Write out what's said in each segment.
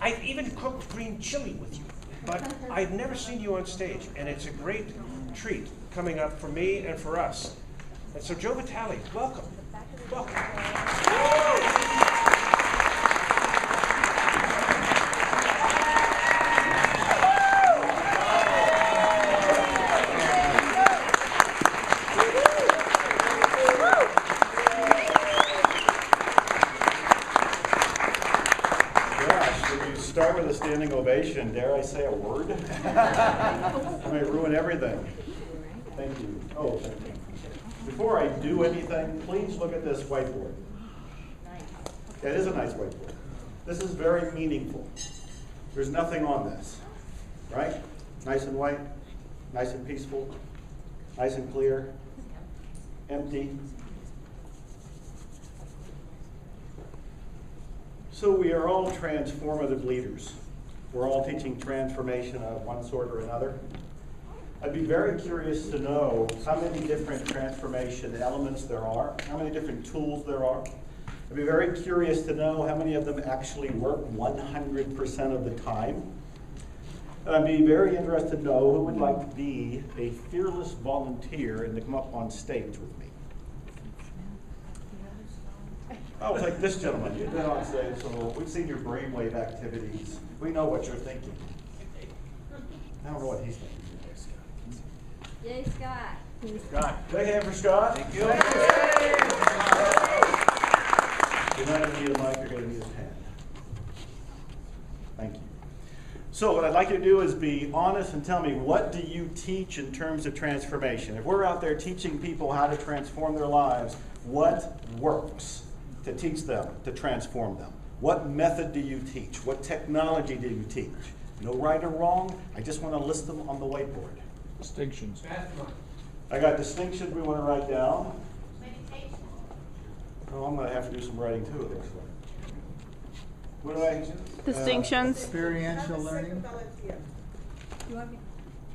I've even cooked green chili with you, but I've never seen you on stage, and it's a great treat coming up for me and for us. And so, Joe Vitale, welcome. Welcome. Start with a standing ovation. Dare I say a word? I may ruin everything. Thank you. Oh, thank you. Before I do anything, please look at this whiteboard. Yeah, it is a nice whiteboard. This is very meaningful. There's nothing on this, right? Nice and white, nice and peaceful, nice and clear, empty. So we are all transformative leaders. We're all teaching transformation of one sort or another. I'd be very curious to know how many different transformation elements there are, how many different tools there are. I'd be very curious to know how many of them actually work 100% of the time. And I'd be very interested to know who would like to be a fearless volunteer and to come up on stage with me. Oh, it's like this gentleman. You've been on stage, so we've seen your brainwave activities. We know what you're thinking. I don't know what he's thinking. Yay, Scott. Scott. Big hand for Scott. Thank you. You're not going to need a mic, you're going to need a pen. Thank you. So what I'd like you to do is be honest and tell me, what do you teach in terms of transformation? If we're out there teaching people how to transform their lives, what works to teach them, to transform them? What method do you teach? What technology do you teach? No right or wrong. I just want to list them on the whiteboard. Distinctions. I got distinctions we want to write down. Meditation. Oh, I'm going to have to do some writing too, it looks like. What do I? Distinctions. Experiential learning.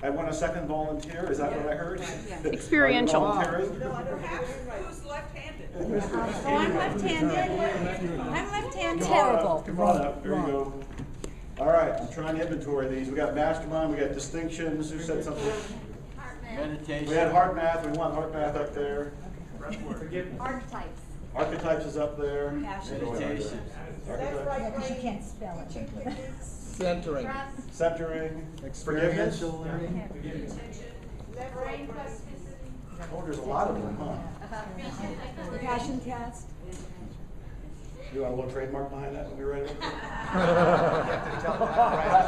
I want a second volunteer. Is that what I heard? Experiential. Volunteering? No, I don't have it. Who's left-handed? Oh, I'm left-handed. I'm left-handed. Terrible. Come on up. There you go. All right. I'm trying to inventory these. We got mastermind. We got distinctions. Who said something? Meditation. We had heart math. We want heart math up there. Archetypes. Archetypes is up there. Meditation. Left, right, Because you brain. can't spell it. Teaching techniques. Centering. Centering. Forgiveness. Experiential learning. Left, right, brain. Oh, there's a lot of them, huh? Passion test. You want a little trademark behind that when you're ready?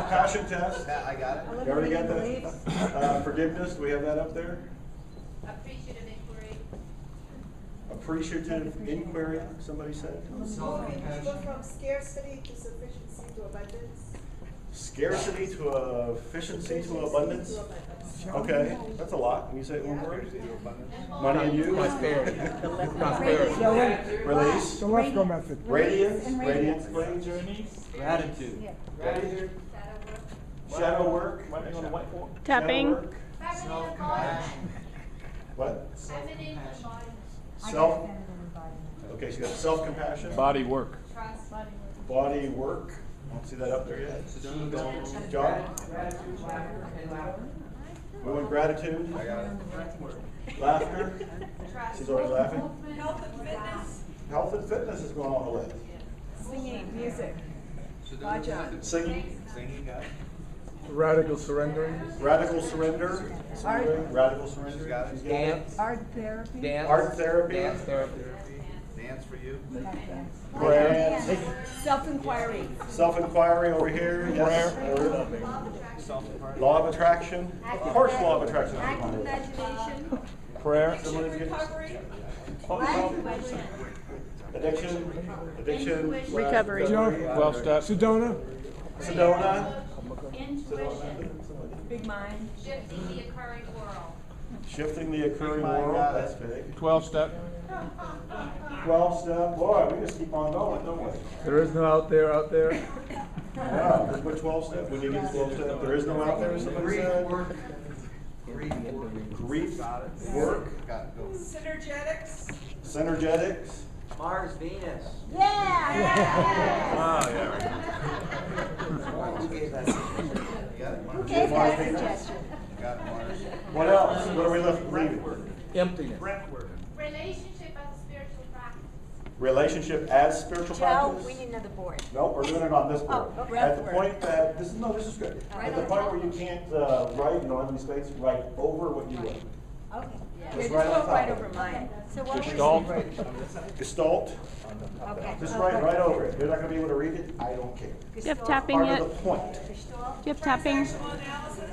Passion test. I got it. You already got that? Forgiveness, do we have that up there? Appreciative inquiry. Appreciative inquiry, somebody said? Moving people from scarcity to sufficiency to abundance. Scarcity to efficiency to abundance? Okay, that's a lot. Can you say it one word? Money and you? Prosperity. Prosperity. Release. The left go method. Radiance. Radiance, please. Gratitude. Ready? Shadow work. Tapping. Shadow work. What? Feminine embodiment. Self. Okay, so you got self-compassion. Body work. Trust. Body work. Don't see that up there yet. John? We want gratitude. Laughter. She's already laughing. Health and fitness. Health and fitness is going on the list. Singing, music. Bhajan. Singing. Radical surrendering. Radical surrender. Radical surrender. She's got it. Dance. Art therapy. Dance. Art therapy. Dance therapy. Dance for you. Prayer. Self-inquiry. Self-inquiry over here. Yes. Law of attraction. Of course, law of attraction. Active imagination. Prayer. Recovery. Addiction. Recovery. 12 steps. Sedona. Sedona. Intuition. Big mind. Shifting the occurring world. Shifting the occurring world. That's big. 12 step. 12 step. Boy, we just keep on going, don't we? There is no out there, out there. Yeah, we put 12 step. We need 12 step. There is no out there, somebody said. Grief. Work. Got it. Go. Synergetics. Synergetics. Mars, Venus. Yeah. Oh, yeah. gave that suggestion? You got it? Who gave that suggestion? Got it, Mark. What else? What are we left reading? Emptiness. Relationship as a spiritual practice. Relationship as spiritual Joe, practice? we need another board. No, we're doing it on this board. Oh, okay. At the point that, this is good. Right At the on point top. where you can't write, you don't have any space, write over what you wrote. Okay. Just right on top of it. mine. So what Gestalt. Gestalt, Okay. just write right over it. You're not gonna be able to read it, I don't care. Do you have tapping Part yet? of the point. Do you have tapping?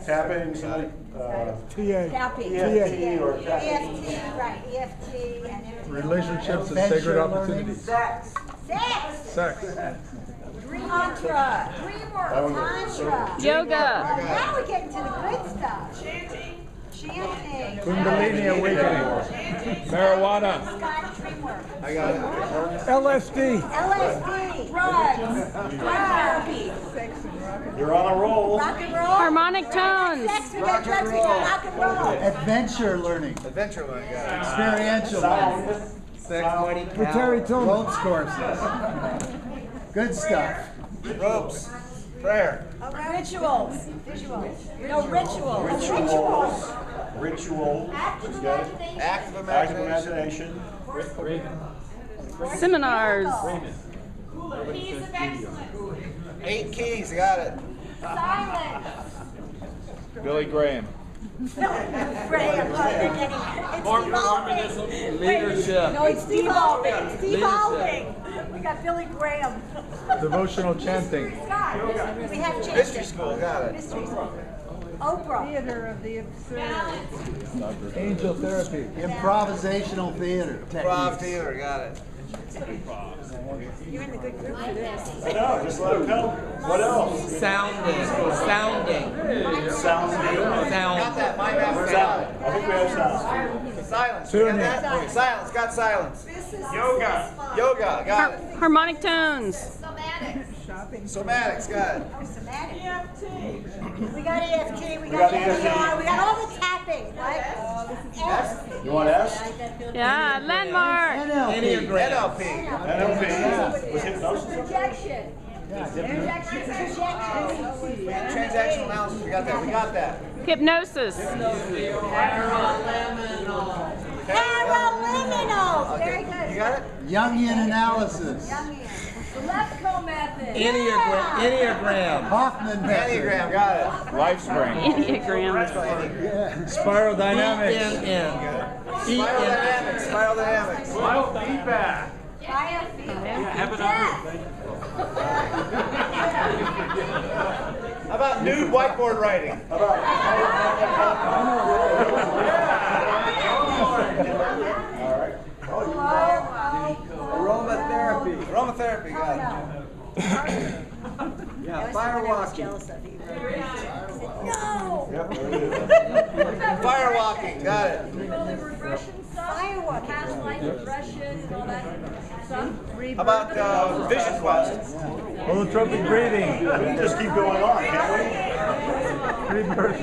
Tapping, somebody, TA. Tapping. EFT or tapping. EFT, right, EFT and everything. Relationships and sacred opportunities. Sex. Sex. Tantra. That one goes. Tantra. Yoga. Oh, now we're getting to the good stuff. Chanting. Kundalini awakening. Marijuana. Scott Dreamwork. I got it. LSD. LSD. Drugs. Therapy. You're on a roll. Rock and roll. Harmonic tones. Sex, we got drugs, we got rock and roll. Adventure learning, Adventure one, got it. experiential learning, Sex, money, ropes courses. Good stuff. ropes, prayer. Rituals. Visuals. No, rituals. Rituals. Ritual. Active Got it. imagination. Active Active imagination. imagination. Seminars. Keys of excellence. 8 keys, got it. Silence. Billy Graham. Graham, it's devolving. Leadership. No, it's devolving. It's devolving. We got Billy Graham. Devotional chanting. Scott, we have chanting. Mystery school, got it. Mystery school. Oprah. Theater of the absurd. Angel therapy. Improvisational theater Improv techniques. theater, got it. You're in the good group for this. I know, just let it come. What else? Sounding. Sounding. Got that, my math. Where's that? I think we have sound. Silence, you got that? Silence, got silence. Yoga, got it. Harmonic tones. Somatics. Somatics, got it. Somatic. We got EFT, we got got EFT. EFT, we got all the tapping, right? S. You want S? Yeah, landmark. NLP. NLP. Was hypnosis? Projection. Projection. Transactional analysis, we got that. Hypnosis. Paraliminals. Very good. You got it? Jungian analysis. Lepko method. Enneagram. Hoffman method. Enneagram, got it. Lifespring. Enneagram. Spiral dynamics. Spiral dynamics. Biofeedback. How about nude whiteboard writing? Aromatherapy, got it. Firewalking. No. Yep, there it is. Firewalking, got it. Firewalking. Past life regression and all that stuff. How about vision quest? Holotropic breathing. We can just keep going on, can't we?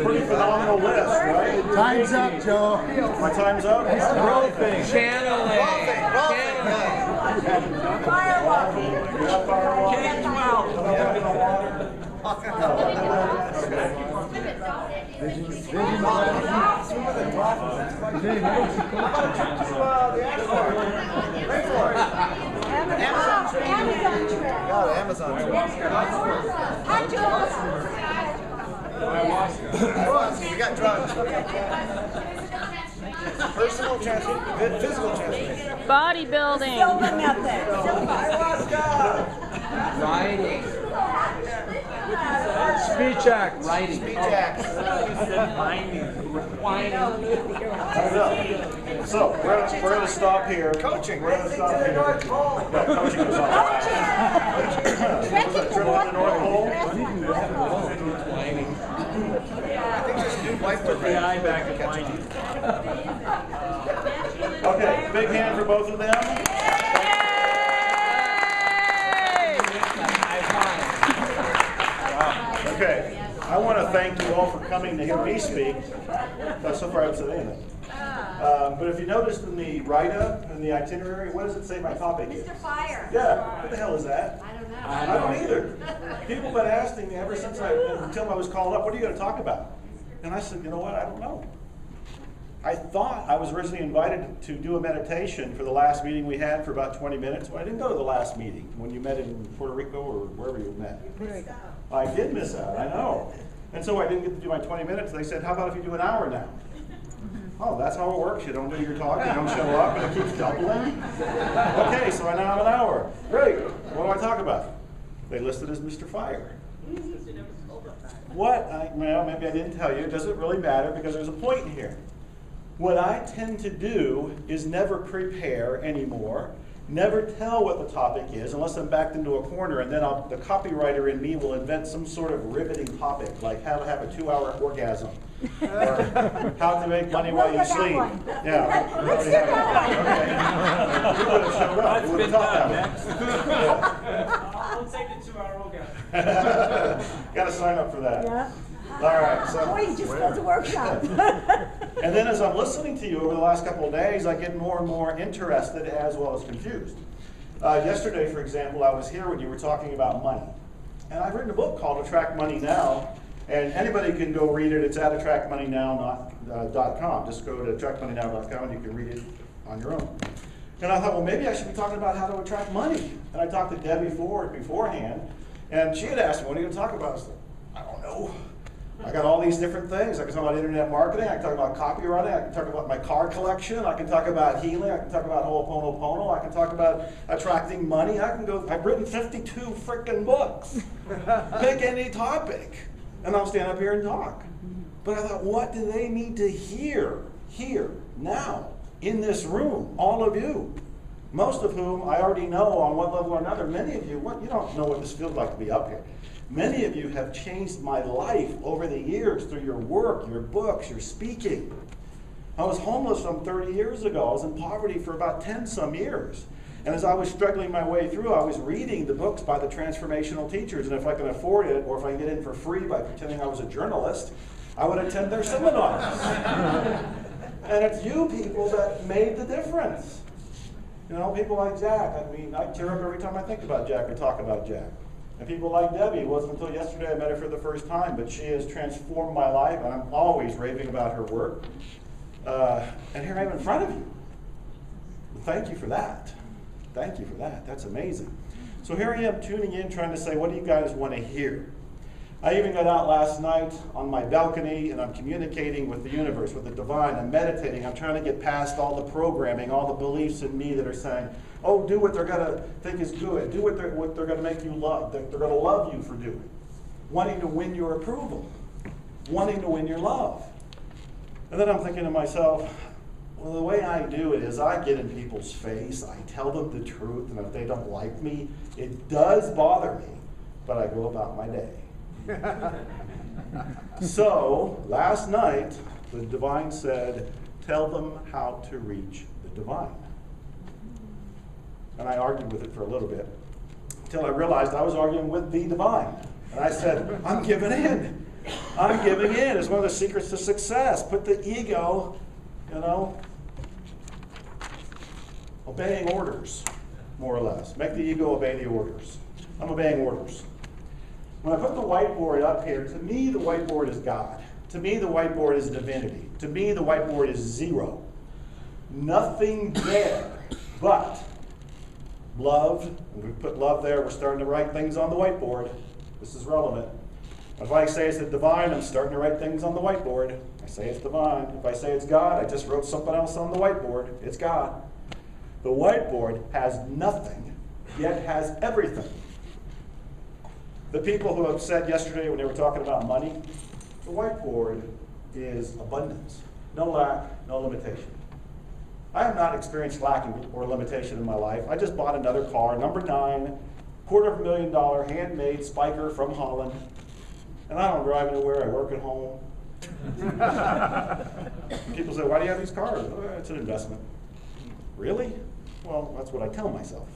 Pretty phenomenal list, right? Time's up, Joe. My time's up? Rolfing. Channeling. Firewalking. We got Amazon trip. Got it, Amazon. You got drugs. Personal transformation, physical transformation. Bodybuilding. Silver method. Writing. Speech acts. Writing. Speech acts. So, we're going to stop here. Coaching. We're going to stop here. No, coaching was on. Trekking the Trip to the North Pole. I think just nude whiteboard writing. Okay, big hand for both of them. Okay, I want to thank you all for coming to hear me speak. So far I haven't said anything. But if you noticed in the write-up, in the itinerary, what does it say my topic is? Mr. Fire. Yeah, what the hell is that? I don't know. I don't either. People have been asking me ever since until I was called up, what are you going to talk about? And I said, you know what, I don't know. I thought I was originally invited to do a meditation for the last meeting we had for about 20 minutes, but I didn't go to the last meeting when you met in Puerto Rico or wherever you met. I did miss out, I know. And so I didn't get to do my 20 minutes. They said, how about if you do an hour now? Oh, that's how it works. You don't do your talk, you don't show up, and it keeps doubling. Okay, so I now have an hour. Great. What do I talk about? They listed as Mr. Fire. What? Well, maybe I didn't tell you. It doesn't really matter because there's a point here. What I tend to do is never prepare anymore, never tell what the topic is unless I'm backed into a corner, and then the copywriter in me will invent some sort of riveting topic, like how to have a 2-hour orgasm, or how to make money while you sleep. Yeah. Let's do that one. Okay. You would have showed up. You would have taught that one. I'll take the 2-hour orgasm. Got to sign up for that. Yeah. All right. So. Or you just go to workshop. And then as I'm listening to you over the last couple of days, I get more and more interested as well as confused. Yesterday, for example, I was here when you were talking about money. And I've written a book called Attract Money Now, and anybody can go read it. It's at attractmoneynow.com. Just go to attractmoneynow.com and you can read it on your own. And I thought, well, maybe I should be talking about how to attract money. And I talked to Debbie Ford beforehand, and she had asked me, what are you going to talk about? I said, I don't know. I got all these different things. I can talk about internet marketing. I can talk about copywriting. I can talk about my card collection. I can talk about healing. I can talk about Ho'oponopono. I can talk about attracting money. I can go. I've written 52 freaking books. Pick any topic, and I'll stand up here and talk. But I thought, what do they need to hear here, now, in this room? All of you, most of whom I already know on one level or another. Many of you, you don't know what this feels like to be up here. Many of you have changed my life over the years through your work, your books, your speaking. I was homeless some 30 years ago. I was in poverty for about 10 some years. And as I was struggling my way through, I was reading the books by the transformational teachers. And if I can afford it, or if I can get in for free by pretending I was a journalist, I would attend their seminars. And it's you people that made the difference. You know, people like Jack. I mean, I tear up every time I think about Jack or talk about Jack. And people like Debbie. It wasn't until yesterday I met her for the first time, but she has transformed my life, and I'm always raving about her work. And here I am in front of you. Well, thank you for that. Thank you for that. That's amazing. So here I am tuning in, trying to say, what do you guys want to hear? I even got out last night on my balcony, and I'm communicating with the universe, with the divine. I'm meditating. I'm trying to get past all the programming, all the beliefs in me that are saying, oh, do what they're going to think is good. Do what they're going to make you love. They're going to love you for doing. Wanting to win your approval. Wanting to win your love. And then I'm thinking to myself, well, the way I do it is I get in people's face. I tell them the truth. And if they don't like me, it does bother me. But I go about my day. So, last night, the divine said, tell them how to reach the divine. And I argued with it for a little bit, until I realized I was arguing with the divine. And I said, I'm giving in. I'm giving in. It's one of the secrets to success. Put the ego, obeying orders, more or less. Make the ego obey the orders. I'm obeying orders. When I put the whiteboard up here, to me the whiteboard is God. To me the whiteboard is divinity. To me the whiteboard is zero. Nothing there but love. When we put love there, we're starting to write things on the whiteboard. This is relevant. If I say it's the divine, I'm starting to write things on the whiteboard. I say it's divine. If I say it's God, I just wrote something else on the whiteboard. It's God. The whiteboard has nothing, yet has everything. The people who have said yesterday when they were talking about money, the whiteboard is abundance. No lack, no limitation. I have not experienced lacking or limitation in my life. I just bought another car, number 9, $250,000 handmade spiker from Holland. And I don't drive anywhere, I work at home. People say, why do you have these cars? Oh, it's an investment. Really? Well, that's what I tell myself.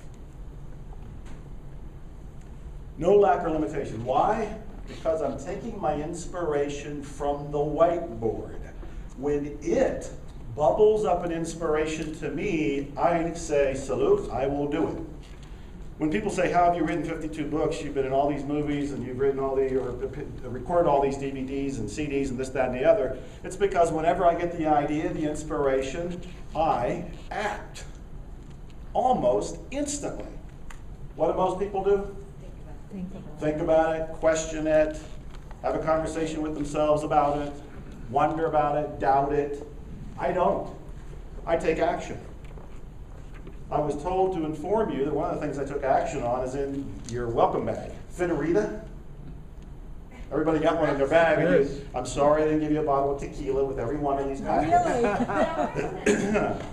No lack or limitation. Why? Because I'm taking my inspiration from the whiteboard. When it bubbles up an inspiration to me, I say, salute, I will do it. When people say, how have you written 52 books? You've been in all these movies and you've written all the, or recorded all these DVDs and CDs and this, that, and the other. It's because whenever I get the idea, the inspiration, I act almost instantly. What do most people do? Think about it, question it, have a conversation with themselves about it, wonder about it, doubt it. I don't. I take action. I was told to inform you that one of the things I took action on is in your welcome bag. Fitarita? Everybody got one in their bag. Yes. I'm sorry I didn't give you a bottle of tequila with every one of these packets.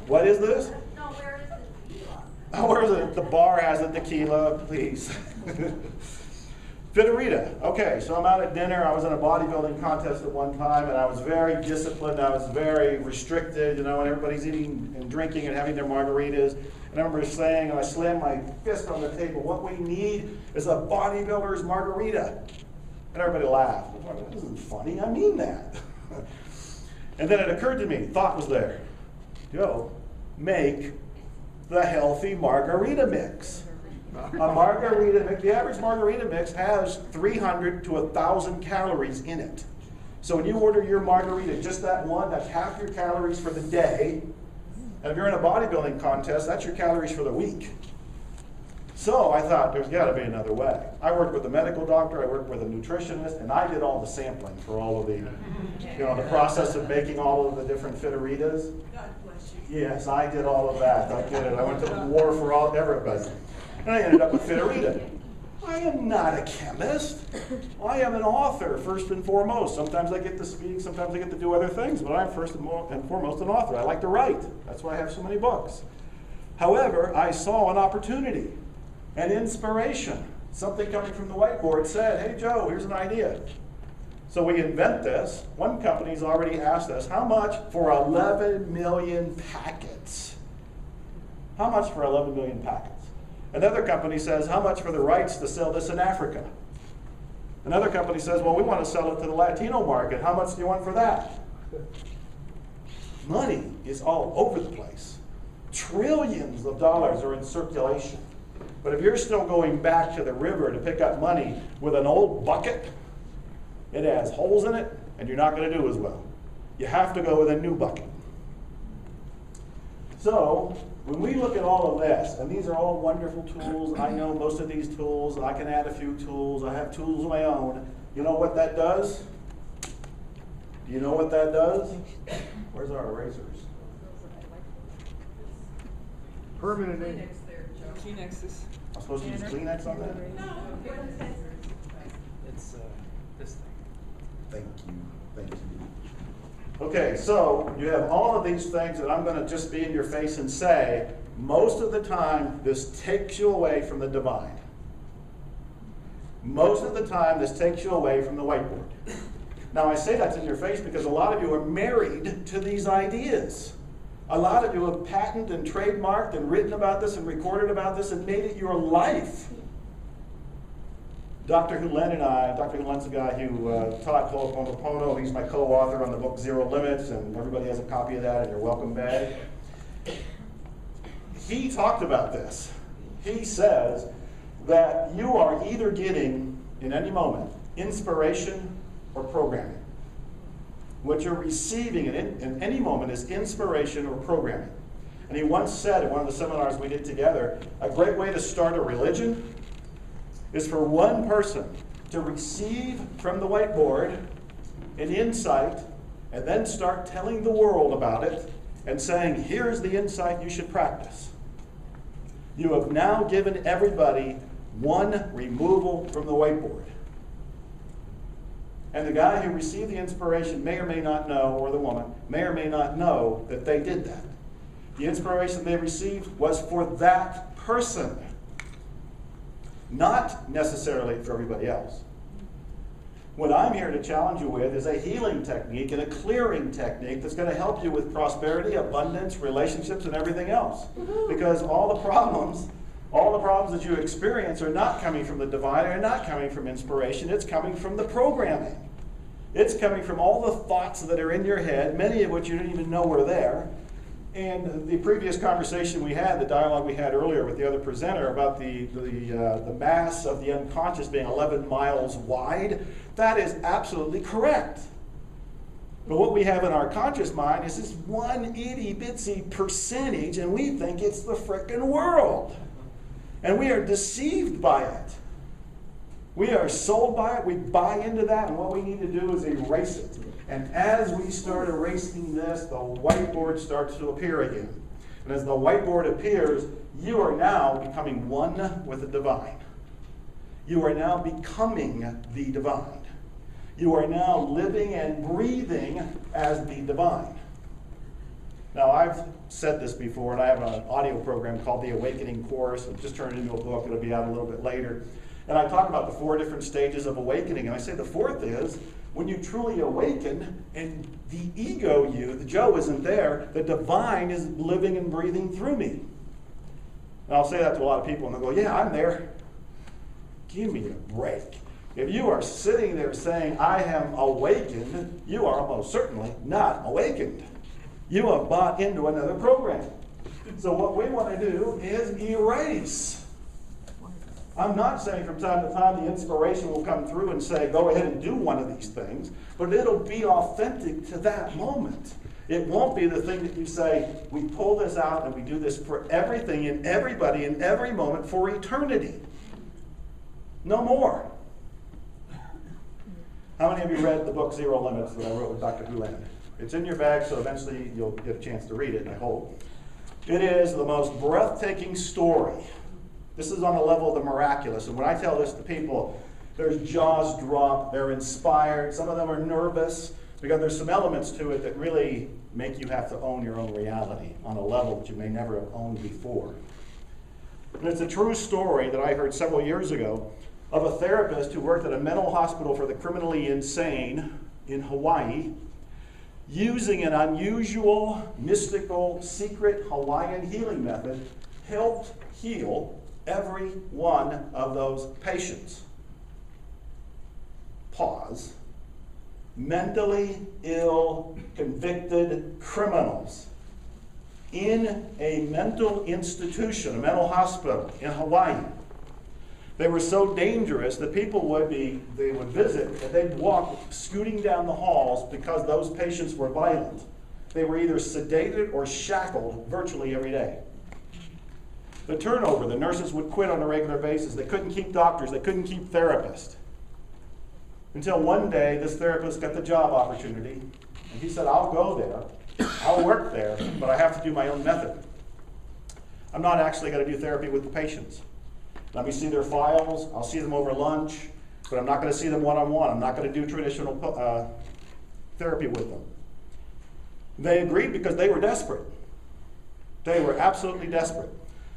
What is this? No, where is the tequila? Oh, where is it? The bar has a tequila, please. Fitarita. Okay, so I'm out at dinner. I was in a bodybuilding contest at one time, and I was very disciplined. I was very restricted, you know, and everybody's eating and drinking and having their margaritas. And I remember saying, and I slammed my fist on the table, what we need is a bodybuilder's margarita. And everybody laughed. That isn't funny. I mean that. And then it occurred to me, thought was there. Joe, make the healthy margarita mix. A margarita mix, the average margarita mix has 300 to 1,000 calories in it. So when you order your margarita, just that one, that's half your calories for the day. And if you're in a bodybuilding contest, that's your calories for the week. So I thought there's got to be another way. I worked with a medical doctor, I worked with a nutritionist, and I did all the sampling for all of the, you know, the process of making all of the different Fitaritas. God bless you. Yes, I did all of that. I did it. I went to war for all everybody. And I ended up with Fitarita. I am not a chemist. I am an author, first and foremost. Sometimes I get to speak, sometimes I get to do other things, but I'm first and foremost an author. I like to write. That's why I have so many books. However, I saw an opportunity, an inspiration. Something coming from the whiteboard said, hey, Joe, here's an idea. So we invent this. One company's already asked us, how much for 11 million packets? How much for 11 million packets? Another company says, how much for the rights to sell this in Africa? Another company says, well, we want to sell it to the Latino market. How much do you want for that? Money is all over the place. Trillions of dollars are in circulation. But if you're still going back to the river to pick up money with an old bucket, it has holes in it, and you're not going to do as well. You have to go with a new bucket. So, when we look at all of this, and these are all wonderful tools, I know most of these tools, I can add a few tools, I have tools of my own. You know what that does? Do you know what that does? Where's our erasers? Permanent ink. Kleenexes. I'm supposed to use Kleenex on that? It's this thing. Thank you, thank you. Okay, so you have all of these things that I'm going to just be in your face and say, most of the time this takes you away from the divine. Most of the time this takes you away from the whiteboard. Now I say that's in your face because a lot of you are married to these ideas. A lot of you have patented and trademarked and written about this and recorded about this and made it your life. Dr. Hulen and I, Dr. Hulen's the guy who taught Ho'oponopono. He's my co-author on the book Zero Limits, and everybody has a copy of that in your welcome bag. He talked about this. He says that you are either getting, in any moment, inspiration or programming. What you're receiving in any moment is inspiration or programming. And he once said at one of the seminars we did together, a great way to start a religion is for one person to receive from the whiteboard an insight and then start telling the world about it and saying, here's the insight you should practice. You have now given everybody one removal from the whiteboard. And the guy who received the inspiration may or may not know, or the woman, may or may not know that they did that. The inspiration they received was for that person, not necessarily for everybody else. What I'm here to challenge you with is a healing technique and a clearing technique that's going to help you with prosperity, abundance, relationships, and everything else. Because all the problems that you experience are not coming from the divine, are not coming from inspiration, it's coming from the programming. It's coming from all the thoughts that are in your head, many of which you didn't even know were there, And the previous conversation we had, the dialogue we had earlier with the other presenter about the mass of the unconscious being 11 miles wide, that is absolutely correct. But what we have in our conscious mind is this one itty-bitsy percentage, and we think it's the frickin' world. And we are deceived by it. We are sold by it, we buy into that, and what we need to do is erase it. And as we start erasing this, the whiteboard starts to appear again. And as the whiteboard appears, you are now becoming one with the divine. You are now becoming the divine. You are now living and breathing as the divine. Now, I've said this before, and I have an audio program called The Awakening Course. I've just turned it into a book. It'll be out a little bit later. And I talk about the 4 different stages of awakening. And I say the 4th is when you truly awaken and the ego you, the Joe, isn't there, the divine is living and breathing through me. And I'll say that to a lot of people, and they'll go, yeah, I'm there. Give me a break. If you are sitting there saying, I am awakened, you are almost certainly not awakened. You have bought into another program. So what we want to do is erase. I'm not saying from time to time the inspiration will come through and say, go ahead and do one of these things, but it'll be authentic to that moment. It won't be the thing that you say, we pull this out and we do this for everything and everybody in every moment for eternity. No more. How many of you read the book Zero Limits that I wrote with Dr. Huland? It's in your bag, so eventually you'll get a chance to read it, I hope. It is the most breathtaking story. This is on the level of the miraculous. And when I tell this to people, their jaws drop, they're inspired, some of them are nervous, because there's some elements to it that really make you have to own your own reality on a level that you may never have owned before. And it's a true story that I heard several years ago of a therapist who worked at a mental hospital for the criminally insane in Hawaii, using an unusual, mystical, secret Hawaiian healing method, helped heal every one of those patients. Pause. Mentally ill, convicted criminals in a mental institution, a mental hospital in Hawaii. They were so dangerous that people would visit, and they'd walk scooting down the halls because those patients were violent. They were either sedated or shackled virtually every day. The turnover, the nurses would quit on a regular basis. They couldn't keep doctors, they couldn't keep therapists. Until one day, this therapist got the job opportunity, and he said, I'll go there, I'll work there, but I have to do my own method. I'm not actually going to do therapy with the patients. Let me see their files, I'll see them over lunch, but I'm not going to see them one-on-one. I'm not going to do traditional therapy with them. They agreed because they were desperate. They were absolutely desperate.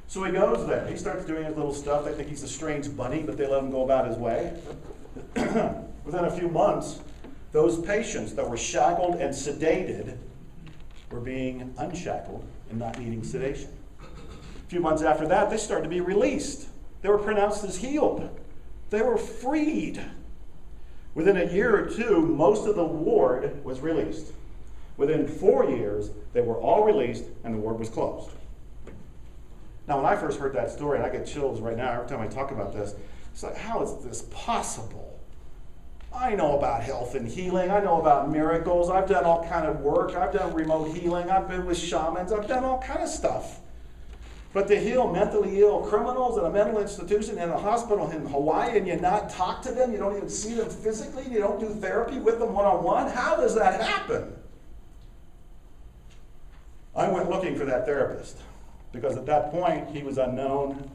So he goes there. He starts doing his little stuff. They think he's a strange bunny, but they let him go about his way. Within a few months, those patients that were shackled and sedated were being unshackled and not needing sedation. A few months after that, they started to be released. They were pronounced as healed. They were freed. Within a year or two, most of the ward was released. Within 4 years, they were all released and the ward was closed. Now, when I first heard that story, and I get chills right now every time I talk about this, it's like, how is this possible? I know about health and healing. I know about miracles. I've done all kind of work. I've done remote healing. I've been with shamans. I've done all kind of stuff. But to heal mentally ill criminals in a mental institution in a hospital in Hawaii, and you not talk to them, you don't even see them physically, you don't do therapy with them one-on-one, how does that happen? I went looking for that therapist, because at that point he was unknown,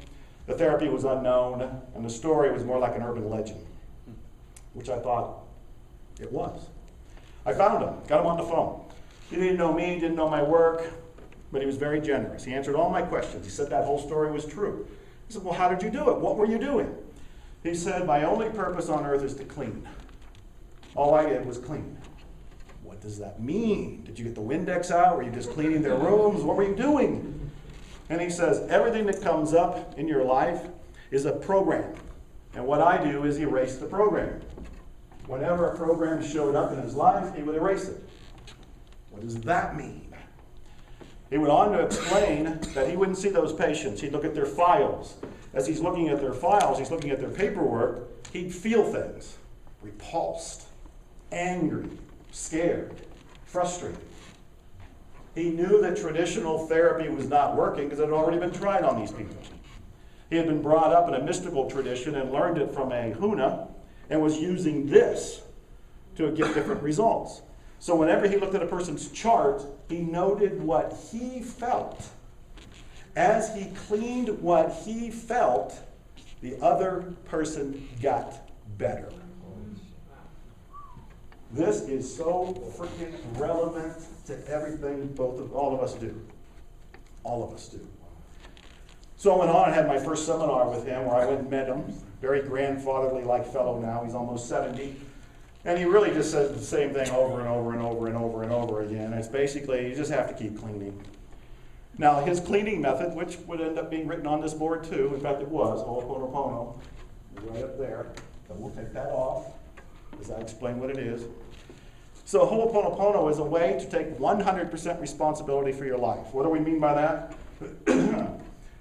the therapy was unknown, and the story was more like an urban legend, which I thought it was. I found him, got him on the phone. He didn't know me, didn't know my work, but he was very generous. He answered all my questions. He said that whole story was true. I said, well, how did you do it? What were you doing? He said, my only purpose on earth is to clean. All I did was clean. What does that mean? Did you get the Windex out? Were you just cleaning their rooms? What were you doing? And he says, everything that comes up in your life is a program. And what I do is erase the program. Whenever a program showed up in his life, he would erase it. What does that mean? He went on to explain that he wouldn't see those patients. He'd look at their files. As he's looking at their files, he's looking at their paperwork, he'd feel things. Repulsed, angry, scared, frustrated. He knew that traditional therapy was not working because it had already been tried on these people. He had been brought up in a mystical tradition and learned it from a Huna and was using this to get different results. So whenever he looked at a person's chart, he noted what he felt. As he cleaned what he felt, the other person got better. This is so freaking relevant to everything all of us do. All of us do. So I went on and had my first seminar with him where I went and met him. Very grandfatherly-like fellow now. He's almost 70. And he really just says the same thing over and over and over and over and over again. It's basically, you just have to keep cleaning. Now, his cleaning method, which would end up being written on this board too, in fact it was, Ho'oponopono, right up there. So we'll take that off as I explain what it is. So Ho'oponopono is a way to take 100% responsibility for your life. What do we mean by that?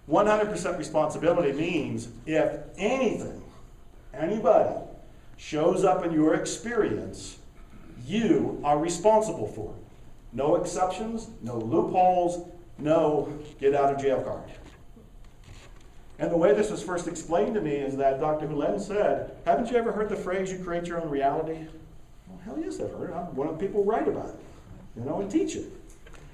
100% responsibility means if anything, anybody, shows up in your experience, you are responsible for it. No exceptions, no loopholes, no get out of jail card. And the way this was first explained to me is that Dr. Hulen said, haven't you ever heard the phrase, you create your own reality? Well, hell yes, I've heard it. I'm one of the people who write about it, and teach it.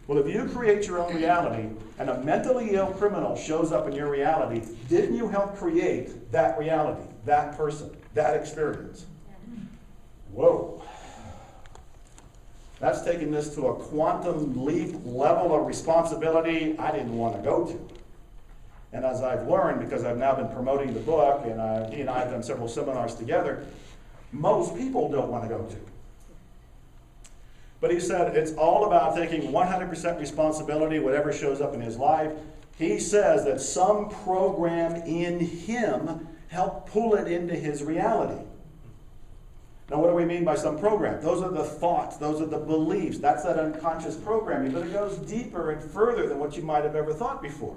Well, if you create your own reality and a mentally ill criminal shows up in your reality, didn't you help create that reality, that person, that experience? Whoa. That's taking this to a quantum leap level of responsibility I didn't want to go to. And as I've learned, because I've now been promoting the book, and he and I have done several seminars together, most people don't want to go to. But he said it's all about taking 100% responsibility, whatever shows up in his life. He says that some program in him helped pull it into his reality. Now, what do we mean by some program? Those are the thoughts, those are the beliefs, that's that unconscious programming, but it goes deeper and further than what you might have ever thought before.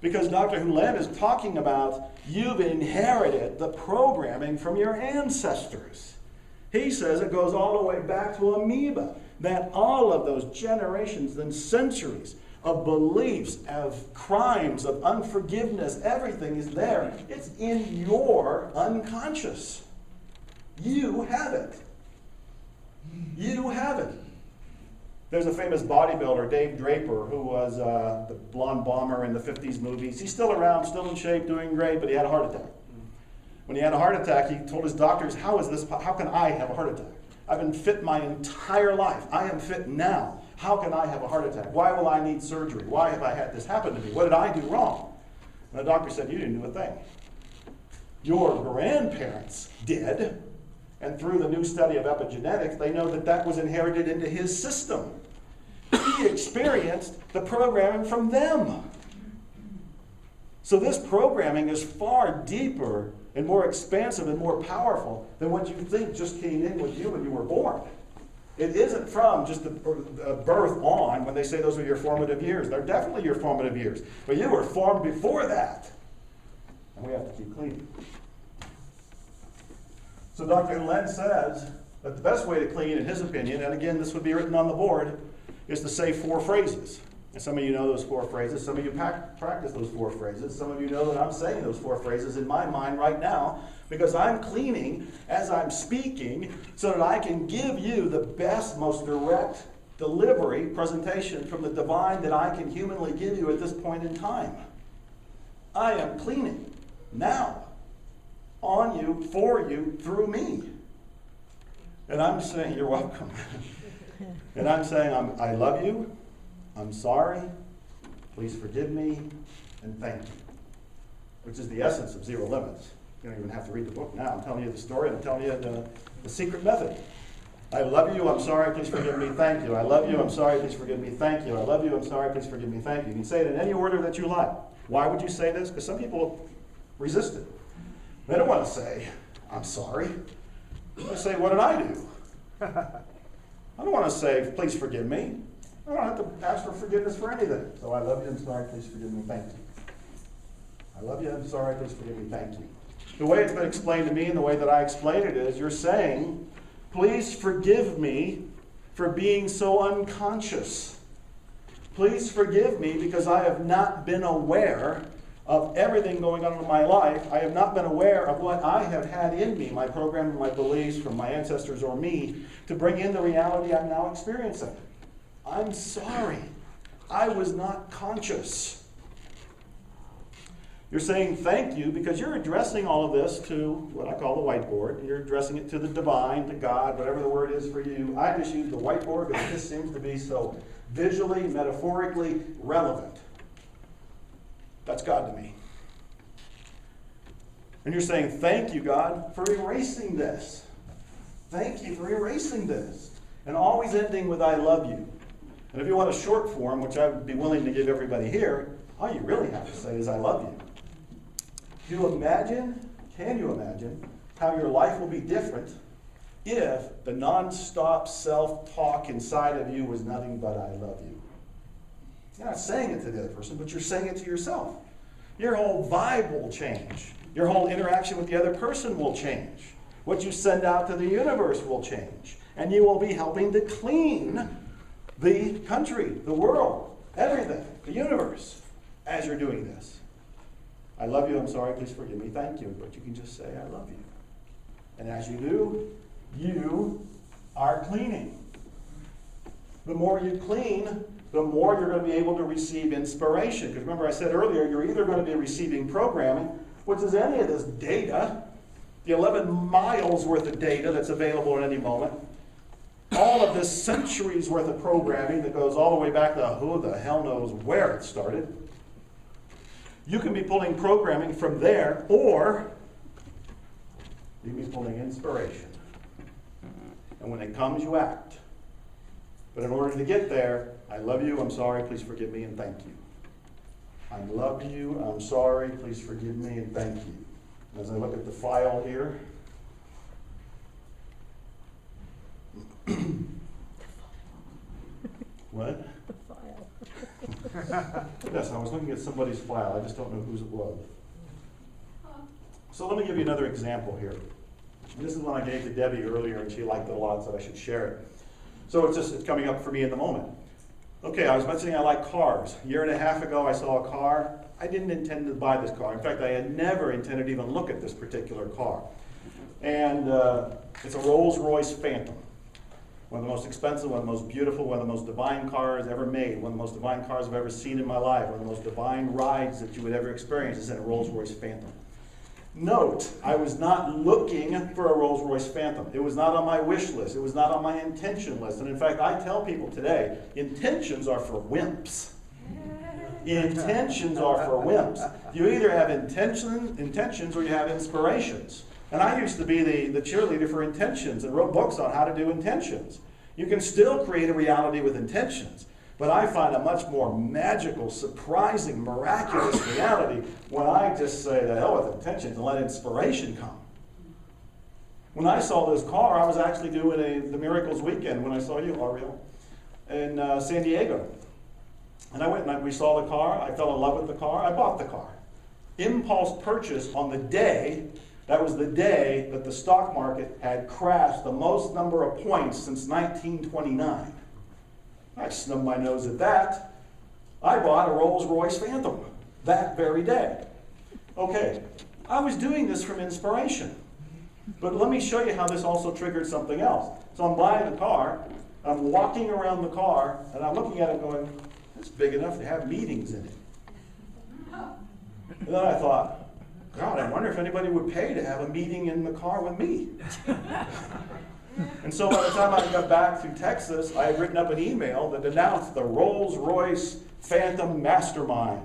Because Dr. Hulen is talking about you've inherited the programming from your ancestors. He says it goes all the way back to amoeba, that all of those generations and centuries of beliefs, of crimes, of unforgiveness, everything is there. It's in your unconscious. You have it. You have it. There's a famous bodybuilder, Dave Draper, who was the blonde bomber in the 50s movies. He's still around, still in shape, doing great, but he had a heart attack. When he had a heart attack, he told his doctors, how can I have a heart attack? I've been fit my entire life. I am fit now. How can I have a heart attack? Why will I need surgery? Why have I had this happen to me? What did I do wrong? And the doctor said, you didn't do a thing. Your grandparents did. And through the new study of epigenetics, they know that that was inherited into his system. He experienced the programming from them. So this programming is far deeper and more expansive and more powerful than what you think just came in with you when you were born. It isn't from just the birth on when they say those are your formative years. They're definitely your formative years. But you were formed before that. And we have to keep cleaning. So Dr. Hulen says that the best way to clean, in his opinion, and again, this would be written on the board, is to say 4 phrases. And some of you know those 4 phrases. Some of you practice those 4 phrases. Some of you know that I'm saying those 4 phrases in my mind right now because I'm cleaning as I'm speaking so that I can give you the best, most direct delivery, presentation from the divine that I can humanly give you at this point in time. I am cleaning now. On you, for you, through me. And I'm saying, you're welcome. And I'm saying, I love you, I'm sorry, please forgive me, and thank you. Which is the essence of Zero Limits. You don't even have to read the book now. I'm telling you the story, I'm telling you the secret method. I love you, I'm sorry, please forgive me, thank you. I love you, I'm sorry, please forgive me, thank you. I love you, I'm sorry, please forgive me, thank you. You can say it in any order that you like. Why would you say this? Because some people resist it. They don't want to say, I'm sorry. They say, what did I do? I don't want to say, please forgive me. I don't have to ask for forgiveness for anything. So I love you, I'm sorry, please forgive me, thank you. I love you, I'm sorry, please forgive me, thank you. The way it's been explained to me and the way that I explain it is you're saying, please forgive me for being so unconscious. Please forgive me because I have not been aware of everything going on in my life. I have not been aware of what I have had in me, my program, my beliefs from my ancestors or me, to bring in the reality I'm now experiencing. I'm sorry. I was not conscious. You're saying thank you because you're addressing all of this to what I call the whiteboard. You're addressing it to the divine, to God, whatever the word is for you. I just use the whiteboard because this seems to be so visually, metaphorically relevant. That's God to me. And you're saying thank you, God, for erasing this. Thank you for erasing this. And always ending with I love you. And if you want a short form, which I would be willing to give everybody here, all you really have to say is I love you. Can you imagine how your life will be different if the non-stop self-talk inside of you was nothing but I love you? You're not saying it to the other person, but you're saying it to yourself. Your whole vibe will change. Your whole interaction with the other person will change. What you send out to the universe will change. And you will be helping to clean the country, the world, everything, the universe, as you're doing this. I love you, I'm sorry, please forgive me, thank you. But you can just say, I love you. And as you do, you are cleaning. The more you clean, the more you're going to be able to receive inspiration. Because remember I said earlier, you're either going to be receiving programming, which is any of this data, the 11 miles worth of data that's available at any moment, all of this centuries worth of programming that goes all the way back to who the hell knows where it started. You can be pulling programming from there, or you can be pulling inspiration. And when it comes, you act. But in order to get there, I love you, I'm sorry, please forgive me, and thank you. I love you, I'm sorry, please forgive me, and thank you. As I look at the file here, what? The file. Yes, I was looking at somebody's file. I just don't know whose it was. So let me give you another example here. This is one I gave to Debbie earlier, and she liked it a lot, so I should share it. So it's coming up for me in the moment. Okay, I was mentioning I like cars. A year and a half ago, I saw a car. I didn't intend to buy this car. In fact, I had never intended to even look at this particular car. And it's a Rolls-Royce Phantom. One of the most expensive, one of the most beautiful, one of the most divine cars ever made, one of the most divine cars I've ever seen in my life, one of the most divine rides that you would ever experience is in a Rolls-Royce Phantom. Note, I was not looking for a Rolls-Royce Phantom. It was not on my wish list. It was not on my intention list. And in fact, I tell people today, intentions are for wimps. Intentions are for wimps. You either have intentions or you have inspirations. And I used to be the cheerleader for intentions and wrote books on how to do intentions. You can still create a reality with intentions, but I find a much more magical, surprising, miraculous reality when I just say the hell with intentions and let inspiration come. When I saw this car, I was actually doing the Miracles Weekend when I saw you, Ariel, in San Diego. And I went and we saw the car. I fell in love with the car. I bought the car. Impulse purchase on the day. That was the day that the stock market had crashed the most number of points since 1929. I snubbed my nose at that. I bought a Rolls-Royce Phantom that very day. Okay, I was doing this from inspiration. But let me show you how this also triggered something else. So I'm buying the car, I'm walking around the car, and I'm looking at it going, it's big enough to have meetings in it. And then I thought, God, I wonder if anybody would pay to have a meeting in the car with me. And so by the time I got back to Texas, I had written up an email that announced the Rolls-Royce Phantom Mastermind.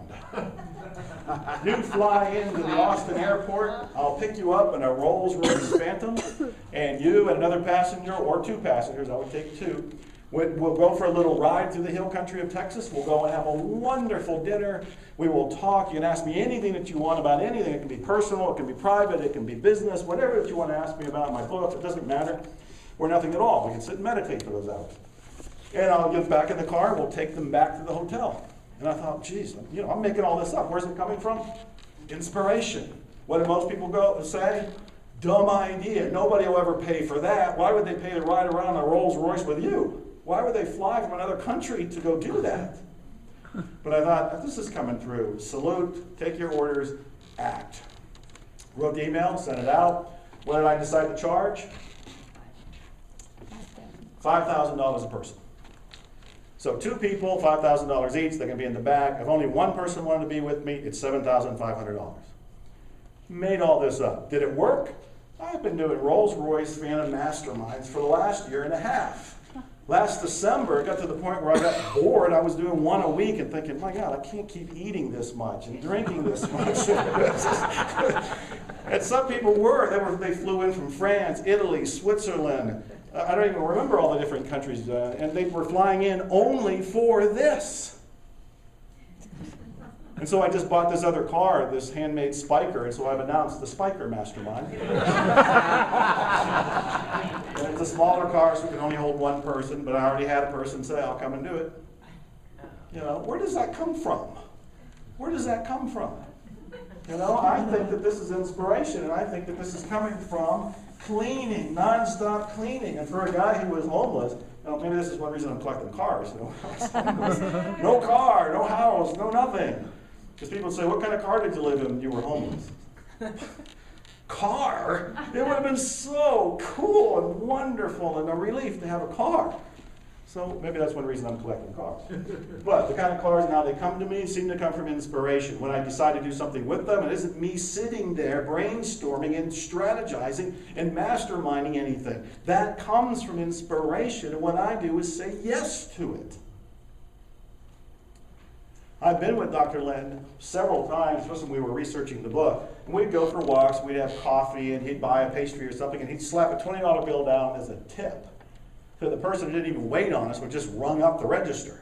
You fly into the Austin airport, I'll pick you up in a Rolls-Royce Phantom, and you and another passenger, or two passengers, I would take two, we'll go for a little ride through the hill country of Texas. We'll go and have a wonderful dinner. We will talk. You can ask me anything that you want about anything. It can be personal, it can be private, it can be business, whatever that you want to ask me about my books, it doesn't matter. Or nothing at all. We can sit and meditate for those hours. And I'll get back in the car, and we'll take them back to the hotel. And I thought, geez, I'm making all this up. Where's it coming from? Inspiration. What do most people go say? Dumb idea. Nobody will ever pay for that. Why would they pay to ride around a Rolls Royce with you? Why would they fly from another country to go do that? But I thought, this is coming through. Salute, take your orders, act. Wrote the email, sent it out. What did I decide to charge? $5,000 a person. So 2 people, $5,000 each, they're going to be in the back. If only one person wanted to be with me, it's $7,500. Made all this up. Did it work? I've been doing Rolls-Royce Phantom Masterminds for the last 1.5 years. Last December, it got to the point where I got bored. I was doing one a week and thinking, my God, I can't keep eating this much and drinking this much. And some people were. They flew in from France, Italy, Switzerland. I don't even remember all the different countries. And they were flying in only for this. And so I just bought this other car, this handmade spiker, and so I've announced the Spiker Mastermind. And it's a smaller car, so we can only hold one person, but I already had a person say, I'll come and do it. Where does that come from? Where does that come from? I think that this is inspiration, and I think that this is coming from cleaning, nonstop cleaning. And for a guy who was homeless, maybe this is one reason I'm collecting cars. No car, no house, no nothing. Because people say, what kind of car did you live in when you were homeless? Car? It would have been so cool and wonderful and a relief to have a car. So maybe that's one reason I'm collecting cars. But the kind of cars now they come to me seem to come from inspiration. When I decide to do something with them, it isn't me sitting there brainstorming and strategizing and masterminding anything. That comes from inspiration, and what I do is say yes to it. I've been with Dr. Lind several times, especially when we were researching the book. And we'd go for walks, we'd have coffee, and he'd buy a pastry or something, and he'd slap a $20 bill down as a tip. So the person who didn't even wait on us would just rung up the register.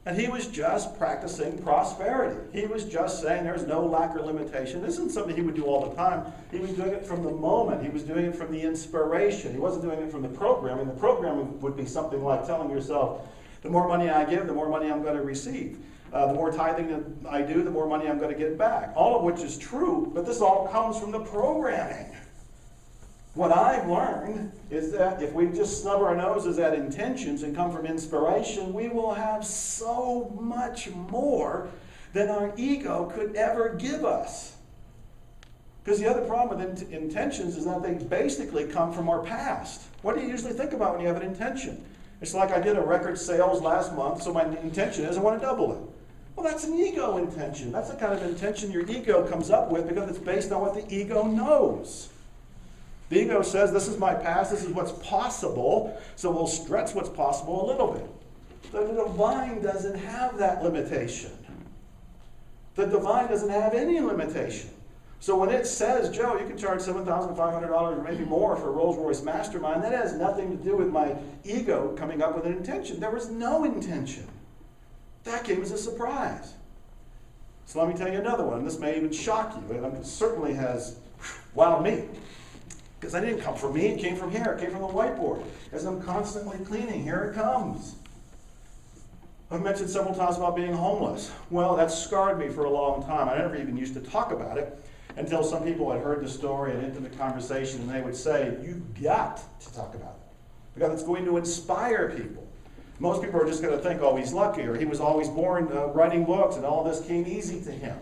And he was just practicing prosperity. He was just saying there's no lack or limitation. This isn't something he would do all the time. He was doing it from the moment. He was doing it from the inspiration. He wasn't doing it from the programming. The programming would be something like telling yourself, the more money I give, the more money I'm going to receive. The more tithing that I do, the more money I'm going to get back. All of which is true, but this all comes from the programming. What I've learned is that if we just snub our noses at intentions and come from inspiration, we will have so much more than our ego could ever give us. Because the other problem with intentions is that they basically come from our past. What do you usually think about when you have an intention? It's like I did a record sales last month, so my intention is I want to double it. Well, that's an ego intention. That's the kind of intention your ego comes up with because it's based on what the ego knows. The ego says, this is my past, this is what's possible, so we'll stretch what's possible a little bit. The divine doesn't have that limitation. The divine doesn't have any limitation. So when it says, Joe, you can charge $7,500 or maybe more for a Rolls-Royce Mastermind, that has nothing to do with my ego coming up with an intention. There was no intention. That came as a surprise. So let me tell you another one. This may even shock you. It certainly has wowed me. Because it didn't come from me, it came from here. It came from the whiteboard. As I'm constantly cleaning, here it comes. I've mentioned several times about being homeless. Well, that scarred me for a long time. I never even used to talk about it until some people had heard the story, an intimate conversation, and they would say, you've got to talk about it. Because it's going to inspire people. Most people are just going to think, oh, he's lucky, or he was always born writing books, and all this came easy to him.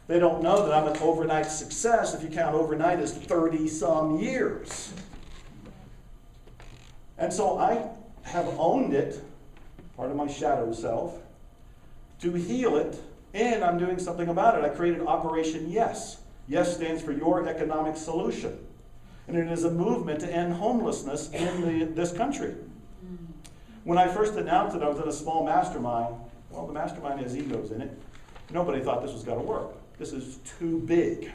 They don't know that I'm an overnight success, if you count overnight as 30-some years. And so I have owned it, part of my shadow self, to heal it, and I'm doing something about it. I created Operation Yes. Yes stands for Your Economic Solution. And it is a movement to end homelessness in this country. When I first announced it, I was in a small mastermind. Well, the mastermind has egos in it. Nobody thought this was going to work. This is too big.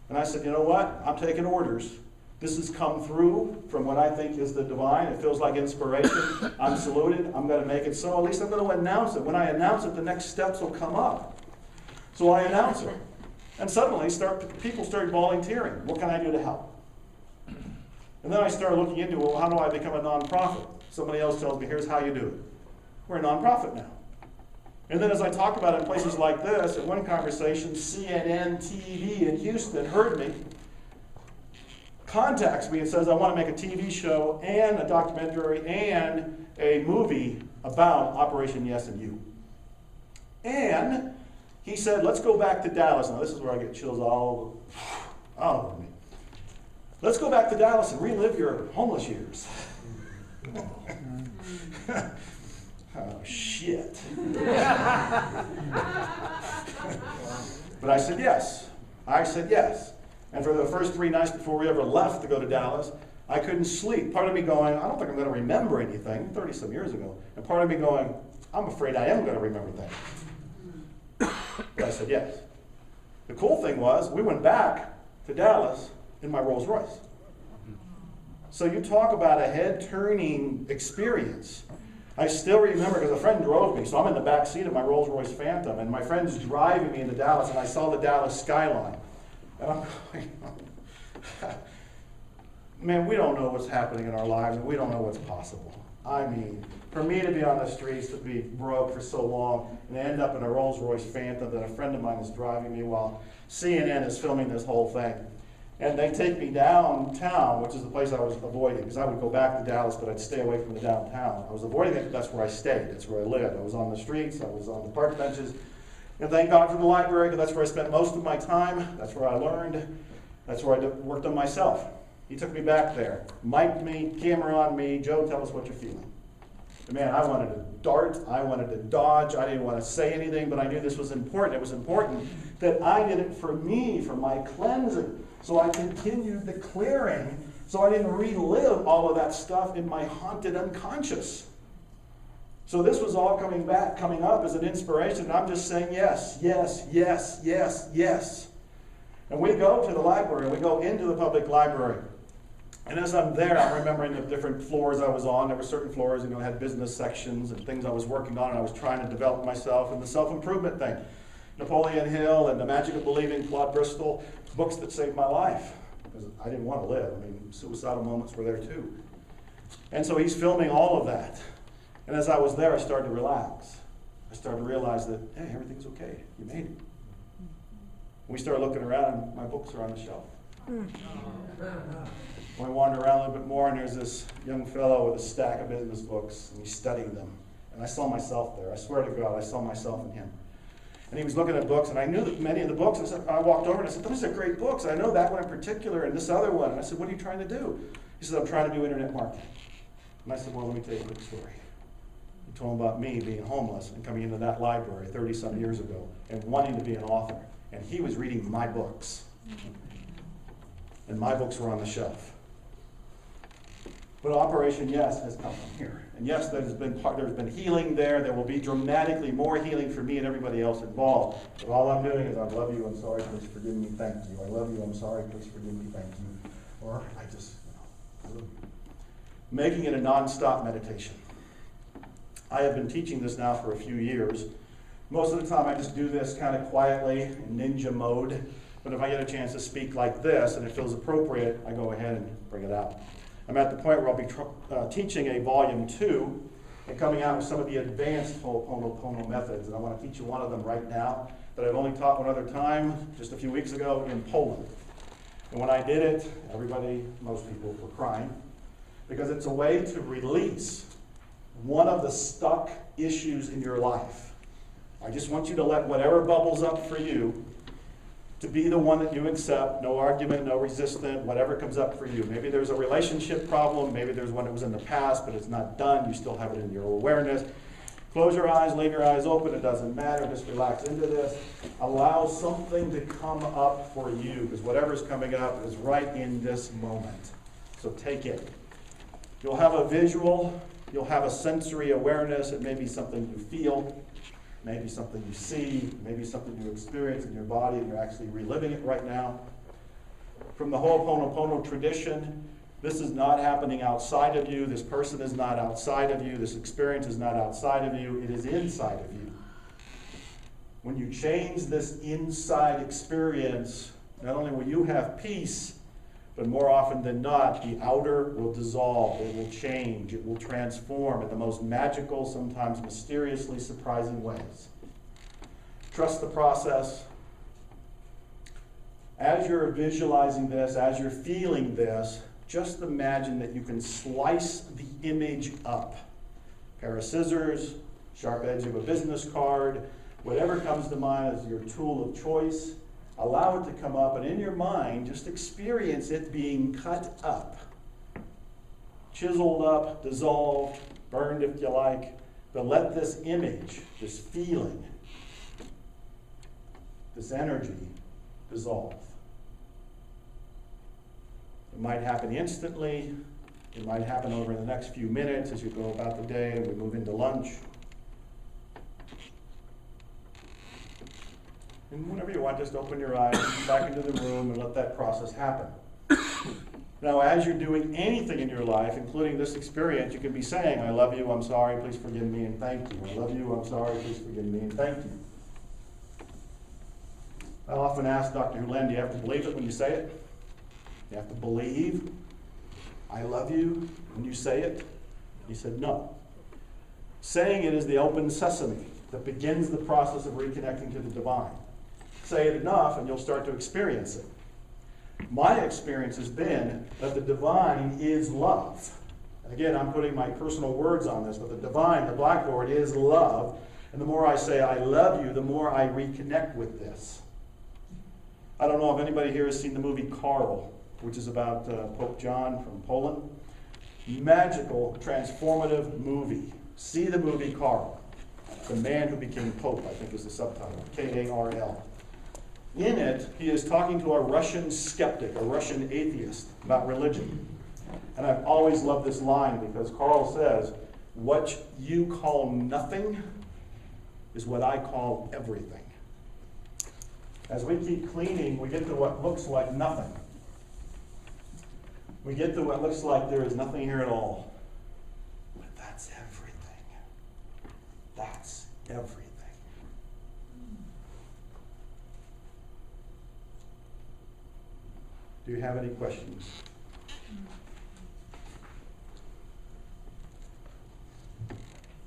And I said, you know what? I'm taking orders. This has come through from what I think is the divine. It feels like inspiration. I'm saluted. I'm going to make it so. At least I'm going to announce it. When I announce it, the next steps will come up. So I announce it. And suddenly, people started volunteering. What can I do to help? And then I started looking into, well, how do I become a nonprofit? Somebody else tells me, here's how you do it. We're a nonprofit now. And then as I talk about it in places like this, at one conversation, CNN TV in Houston heard me, contacts me and says, I want to make a TV show and a documentary and a movie about Operation Yes and You. And he said, let's go back to Dallas. Now this is where I get chills all over me. Let's go back to Dallas and relive your homeless years. Oh, shit. But I said yes. I said yes. And for the first 3 nights before we ever left to go to Dallas, I couldn't sleep. Part of me going, I don't think I'm going to remember anything, 30-some years ago. And part of me going, I'm afraid I am going to remember things. But I said yes. The cool thing was, we went back to Dallas in my Rolls Royce. So you talk about a head-turning experience. I still remember, because a friend drove me, so I'm in the back seat of my Rolls Royce Phantom, and my friend's driving me into Dallas, and I saw the Dallas skyline. And I'm going, man, we don't know what's happening in our lives, and we don't know what's possible. I mean, for me to be on the streets, to be broke for so long, and end up in a Rolls Royce Phantom that a friend of mine is driving me while CNN is filming this whole thing. And they take me downtown, which is the place I was avoiding, because I would go back to Dallas, but I'd stay away from the downtown. I was avoiding it, that's where I stayed, that's where I lived. I was on the streets, I was on the park benches. And thank God for the library, because that's where I spent most of my time. That's where I learned. That's where I worked on myself. He took me back there, mic'd me, camera on me. Joe, tell us what you're feeling. And man, I wanted to dart. I wanted to dodge. I didn't want to say anything, but I knew this was important. It was important that I did it for me, for my cleansing. So I continued the clearing, so I didn't relive all of that stuff in my haunted unconscious. So this was all coming up as an inspiration, and I'm just saying yes, yes, yes, yes, yes. And we go to the library, we go into the public library. And as I'm there, I'm remembering the different floors I was on. There were certain floors, had business sections and things I was working on, and I was trying to develop myself, and the self-improvement thing. Napoleon Hill and The Magic of Believing, Claude Bristol, books that saved my life. Because I didn't want to live. I mean, suicidal moments were there too. And so he's filming all of that. And as I was there, I started to relax. I started to realize that, hey, everything's okay. You made it. We started looking around, and my books are on the shelf. We wander around a little bit more, and there's this young fellow with a stack of business books, and he's studying them. And I saw myself there. I swear to God, I saw myself in him. And he was looking at books, and I knew that many of the books, I walked over and I said, those are great books. I know that one in particular and this other one. And I said, what are you trying to do? He said, I'm trying to do internet marketing. And I said, well, let me tell you a quick story. He told him about me being homeless and coming into that library 30-some years ago and wanting to be an author. And he was reading my books. And my books were on the shelf. But Operation Yes has come from here. And yes, there's been healing there. There will be dramatically more healing for me and everybody else involved. But all I'm doing is I love you, I'm sorry, please forgive me, thank you. I love you, I'm sorry, please forgive me, thank you. Or I just, making it a non-stop meditation. I have been teaching this now for a few years. Most of the time I just do this kind of quietly in ninja mode. But if I get a chance to speak like this and it feels appropriate, I go ahead and bring it out. I'm at the point where I'll be teaching a volume 2 and coming out with some of the advanced Ho'oponopono methods. And I want to teach you one of them right now that I've only taught one other time, just a few weeks ago in Poland. And when I did it, most people were crying, because it's a way to release one of the stuck issues in your life. I just want you to let whatever bubbles up for you to be the one that you accept, no argument, no resistance, whatever comes up for you. Maybe there's a relationship problem, maybe there's one that was in the past, but it's not done, you still have it in your awareness. Close your eyes, leave your eyes open, it doesn't matter, just relax into this. Allow something to come up for you, because whatever's coming up is right in this moment. So take it. You'll have a visual, you'll have a sensory awareness, it may be something you feel, maybe something you see, maybe something you experience in your body and you're actually reliving it right now. From the Ho'oponopono tradition, this is not happening outside of you, this person is not outside of you, this experience is not outside of you, it is inside of you. When you change this inside experience, not only will you have peace, But more often than not, the outer will dissolve, it will change, it will transform in the most magical, sometimes mysteriously surprising ways. Trust the process. As you're visualizing this, as you're feeling this, just imagine that you can slice the image up. Pair of scissors, sharp edge of a business card, whatever comes to mind as your tool of choice, allow it to come up, and in your mind, just experience it being cut up. Chiseled up, dissolved, burned if you like, but let this image, this feeling, this energy dissolve. It might happen instantly. It might happen over the next few minutes as you go about the day and we move into lunch. And whenever you want, just open your eyes, come back into the room and let that process happen. Now, as you're doing anything in your life, including this experience, you can be saying, I love you, I'm sorry, please forgive me, and thank you. I love you, I'm sorry, please forgive me, and thank you. I often ask Dr. Hulen, do you have to believe it when you say it? You have to believe, I love you, when you say it? He said, no. Saying it is the open sesame that begins the process of reconnecting to the divine. Say it enough and you'll start to experience it. My experience has been that the divine is love. And again, I'm putting my personal words on this, but the divine, the blackboard, is love. And the more I say I love you, the more I reconnect with this. I don't know if anybody here has seen the movie Qur'an, which is about Pope John from Poland. Magical, transformative movie. See the movie Qur'an. The Man Who Became Pope, I think is the subtitle, K-A-R-L. In it, he is talking to a Russian skeptic, a Russian atheist, about religion. And I've always loved this line because Carl says, what you call nothing is what I call everything. As we keep cleaning, we get to what looks like nothing. We get to what looks like there is nothing here at all. But that's everything. That's everything. Do you have any questions?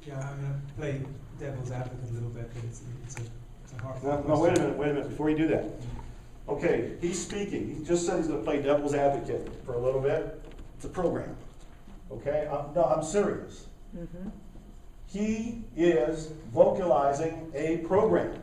Yeah, I'm going to play devil's advocate a little bit, but it's a hard No, question. wait a minute, before you do that. Okay, he's speaking. He just said he's going to play devil's advocate for a little bit. It's a program. Okay? I'm serious. Mm-hmm. He is vocalizing a program.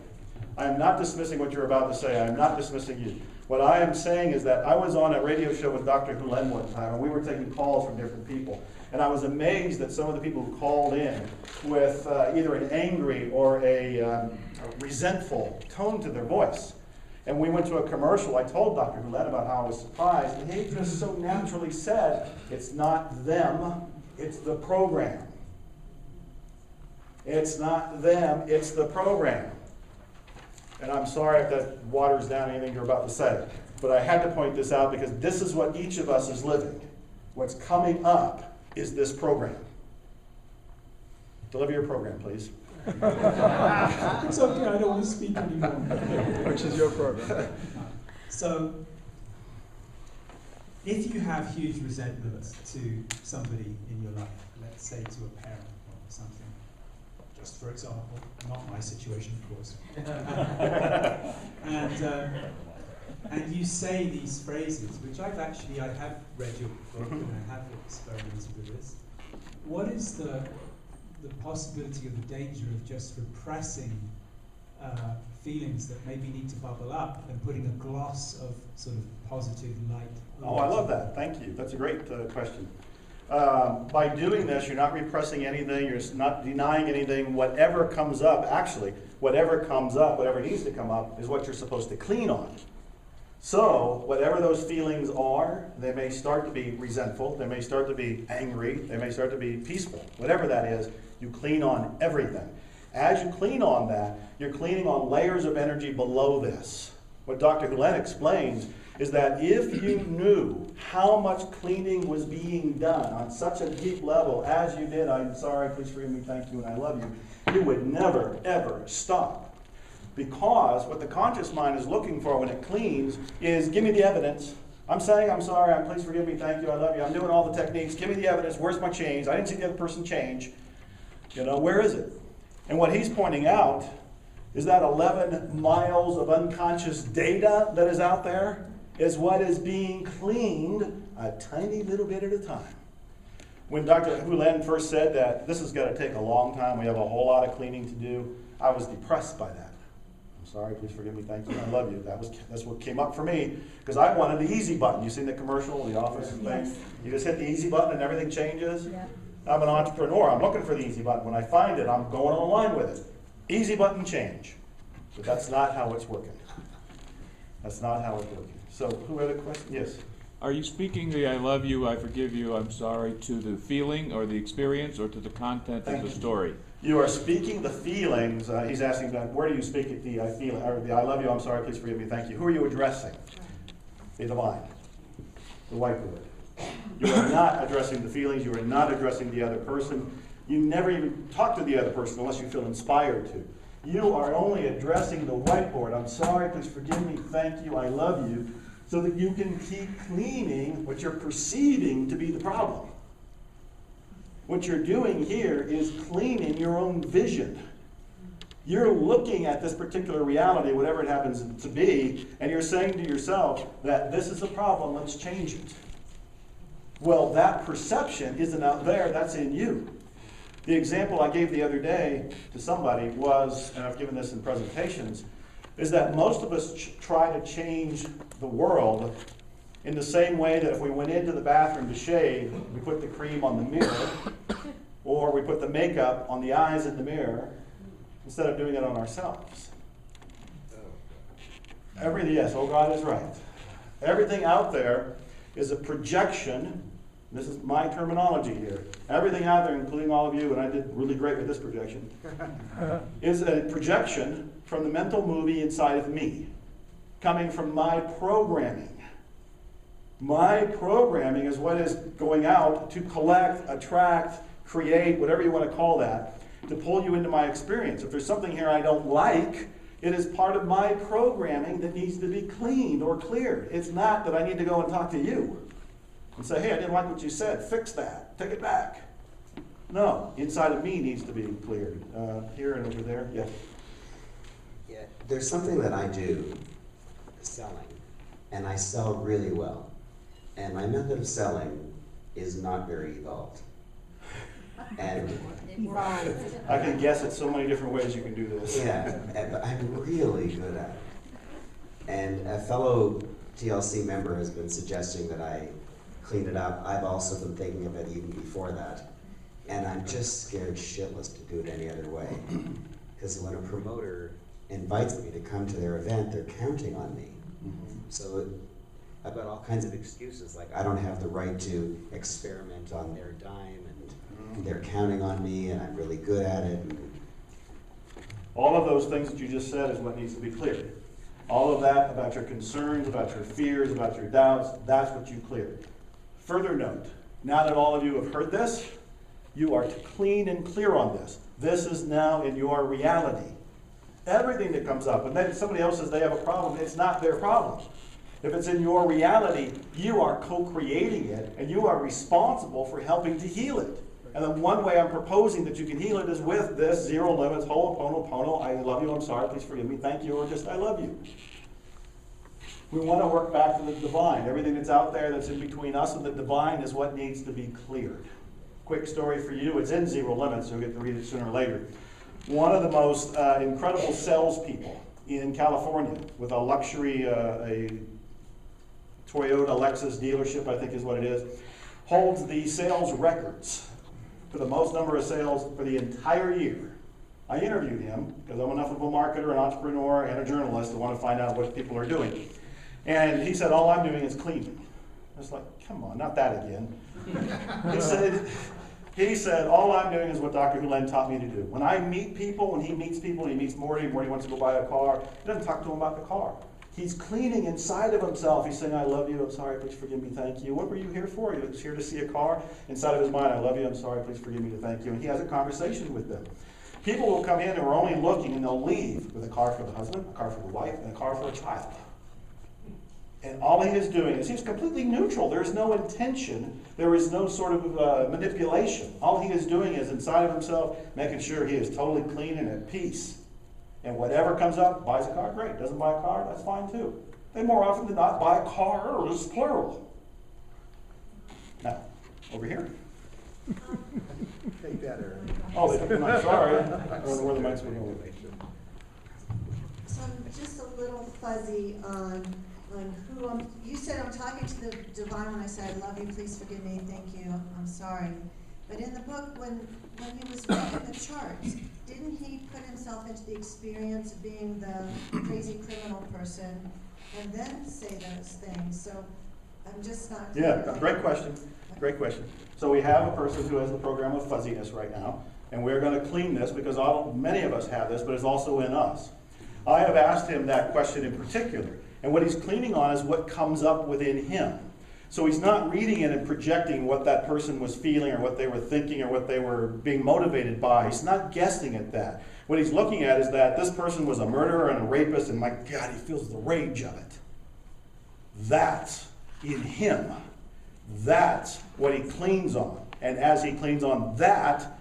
I am not dismissing what you're about to say. I am not dismissing you. What I am saying is that I was on a radio show with Dr. Hulen one time, and we were taking calls from different people. And I was amazed at some of the people who called in with either an angry or a resentful tone to their voice. And we went to a commercial. I told Dr. Hulen about how I was surprised, and he just so naturally said, it's not them, it's the program. It's not them, it's the program. And I'm sorry if that waters down anything you're about to say, but I had to point this out because this is what each of us is living. What's coming up is this program. Deliver your program, please. It's okay, I don't want to speak anymore. Which is your program. So, if you have huge resentment to somebody in your life, let's say to a parent or something, just for example, not my situation, of course, and you say these phrases, which I have read your book and I have experimented with this. What is the possibility of the danger of just repressing feelings that maybe need to bubble up and putting a gloss of sort of positive light? Oh, I love that. Thank you. That's a great question. By doing this, you're not repressing anything, you're not denying anything. Whatever comes up, actually, whatever comes up, whatever needs to come up, is what you're supposed to clean on. So, whatever those feelings are, they may start to be resentful, they may start to be angry, they may start to be peaceful. Whatever that is, you clean on everything. As you clean on that, you're cleaning on layers of energy below this. What Dr. Hulen explains is that if you knew how much cleaning was being done on such a deep level as you did, I'm sorry, please forgive me, thank you, and I love you, you would never, ever stop. Because what the conscious mind is looking for when it cleans is, give me the evidence, I'm saying I'm sorry, please forgive me, thank you, I love you, I'm doing all the techniques, give me the evidence, where's my change? I didn't see the other person change. You know, where is it? And what he's pointing out is that 11 miles of unconscious data that is out there is what is being cleaned a tiny little bit at a time. When Dr. Hulen first said that this is going to take a long time, we have a whole lot of cleaning to do, I was depressed by that. I'm sorry, please forgive me, thank you, I love you. That's what came up for me, because I wanted the easy button. You seen the commercial, the office thing? You just hit the easy button and everything changes? Yeah. I'm an entrepreneur, I'm looking for the easy button. When I find it, I'm going online with it. Easy button change. But that's not how it's working. That's not how it's working. So, who had a question? Yes? Are you speaking the I love you, I forgive you, I'm sorry to the feeling or the experience or to the content of the story? You are speaking the feelings. He's asking, where do you speak it, the I feel, or the I love you, I'm sorry, please forgive me, thank you. Who are you addressing? The divine, the whiteboard. You are not addressing the feelings. You are not addressing the other person. You never even talk to the other person unless you feel inspired to. You are only addressing the whiteboard. I'm sorry, please forgive me, thank you, I love you, so that you can keep cleaning what you're perceiving to be the problem. What you're doing here is cleaning your own vision. You're looking at this particular reality, whatever it happens to be, and you're saying to yourself that this is a problem, let's change it. Well, that perception isn't out there, that's in you. The example I gave the other day to somebody was, and I've given this in presentations, is that most of us try to change the world in the same way that if we went into the bathroom to shave, we put the cream on the mirror, or we put the makeup on the eyes in the mirror, instead of doing it on ourselves. Yes, oh God is right. Everything out there is a projection. This is my terminology here. Everything out there, including all of you, and I did really great with this projection, is a projection from the mental movie inside of me, coming from my programming. My programming is what is going out to collect, attract, create, whatever you want to call that, to pull you into my experience. If there's something here I don't like, it is part of my programming that needs to be cleaned or cleared. It's not that I need to go and talk to you and say, hey, I didn't like what you said, fix that, take it back. No, inside of me needs to be cleared. Here and over there, yes. Yeah, there's something that I do, selling, and I sell really well. And my method of selling is not very evolved. And I can guess at so many different ways you can do this. Yeah, but I'm really good at it. And a fellow TLC member has been suggesting that I clean it up. I've also been thinking of it even before that. And I'm just scared shitless to do it any other way. Because when a promoter invites me to come to their event, they're counting on me. So I've got all kinds of excuses, like I don't have the right to experiment on their dime, and they're counting on me, and I'm really good at it. All of those things that you just said is what needs to be cleared. All of that about your concerns, about your fears, about your doubts, that's what you cleared. Further note, now that all of you have heard this, you are clean and clear on this. This is now in your reality. Everything that comes up, and then somebody else says they have a problem, it's not their problem. If it's in your reality, you are co-creating it, and you are responsible for helping to heal it. And the one way I'm proposing that you can heal it is with this zero limits, ho'oponopono, I love you, I'm sorry, please forgive me, thank you, or just I love you. We want to work back to the divine. Everything that's out there that's in between us and the divine is what needs to be cleared. Quick story for you, it's in Zero Limits, you'll get to read it sooner or later. One of the most incredible salespeople in California with a luxury, a Toyota Lexus dealership, I think is what it is, holds the sales records for the most number of sales for the entire year. I interviewed him because I'm enough of a marketer, an entrepreneur, and a journalist to want to find out what people are doing. And he said, all I'm doing is cleaning. I was like, come on, not that again. He said, all I'm doing is what Dr. Hulen taught me to do. When I meet people, when he meets people, he meets Morty wants to go buy a car, he doesn't talk to him about the car. He's cleaning inside of himself. He's saying, I love you, I'm sorry, please forgive me, thank you. What were you here for? He was here to see a car. Inside of his mind, I love you, I'm sorry, please forgive me, thank you. And he has a conversation with them. People will come in and are only looking, and they'll leave with a car for the husband, a car for the wife, and a car for a child. And all he is doing is he's completely neutral. There is no intention. There is no sort of manipulation. All he is doing is inside of himself, making sure he is totally clean and at peace. And whatever comes up, buys a car, great. Doesn't buy a car, that's fine too. They more often than not buy a car, it's plural. Now, over here. Take that, Eric. Oh, they took the mic, sorry. I don't know where the mics were going. So I'm just a little fuzzy on who you said I'm talking to the divine when I said, I love you, please forgive me, thank you, I'm sorry. But in the book, when he was writing the charts, didn't he put himself into the experience of being the crazy criminal person and then say those things? So I'm just not clear. Yeah, great question. Great question. So we have a person who has the program of fuzziness right now, and we're going to clean this because many of us have this, but it's also in us. I have asked him that question in particular, and what he's cleaning on is what comes up within him. So he's not reading it and projecting what that person was feeling or what they were thinking or what they were being motivated by. He's not guessing at that. What he's looking at is that this person was a murderer and a rapist, and my God, he feels the rage of it. That's in him. That's what he cleans on. And as he cleans on that,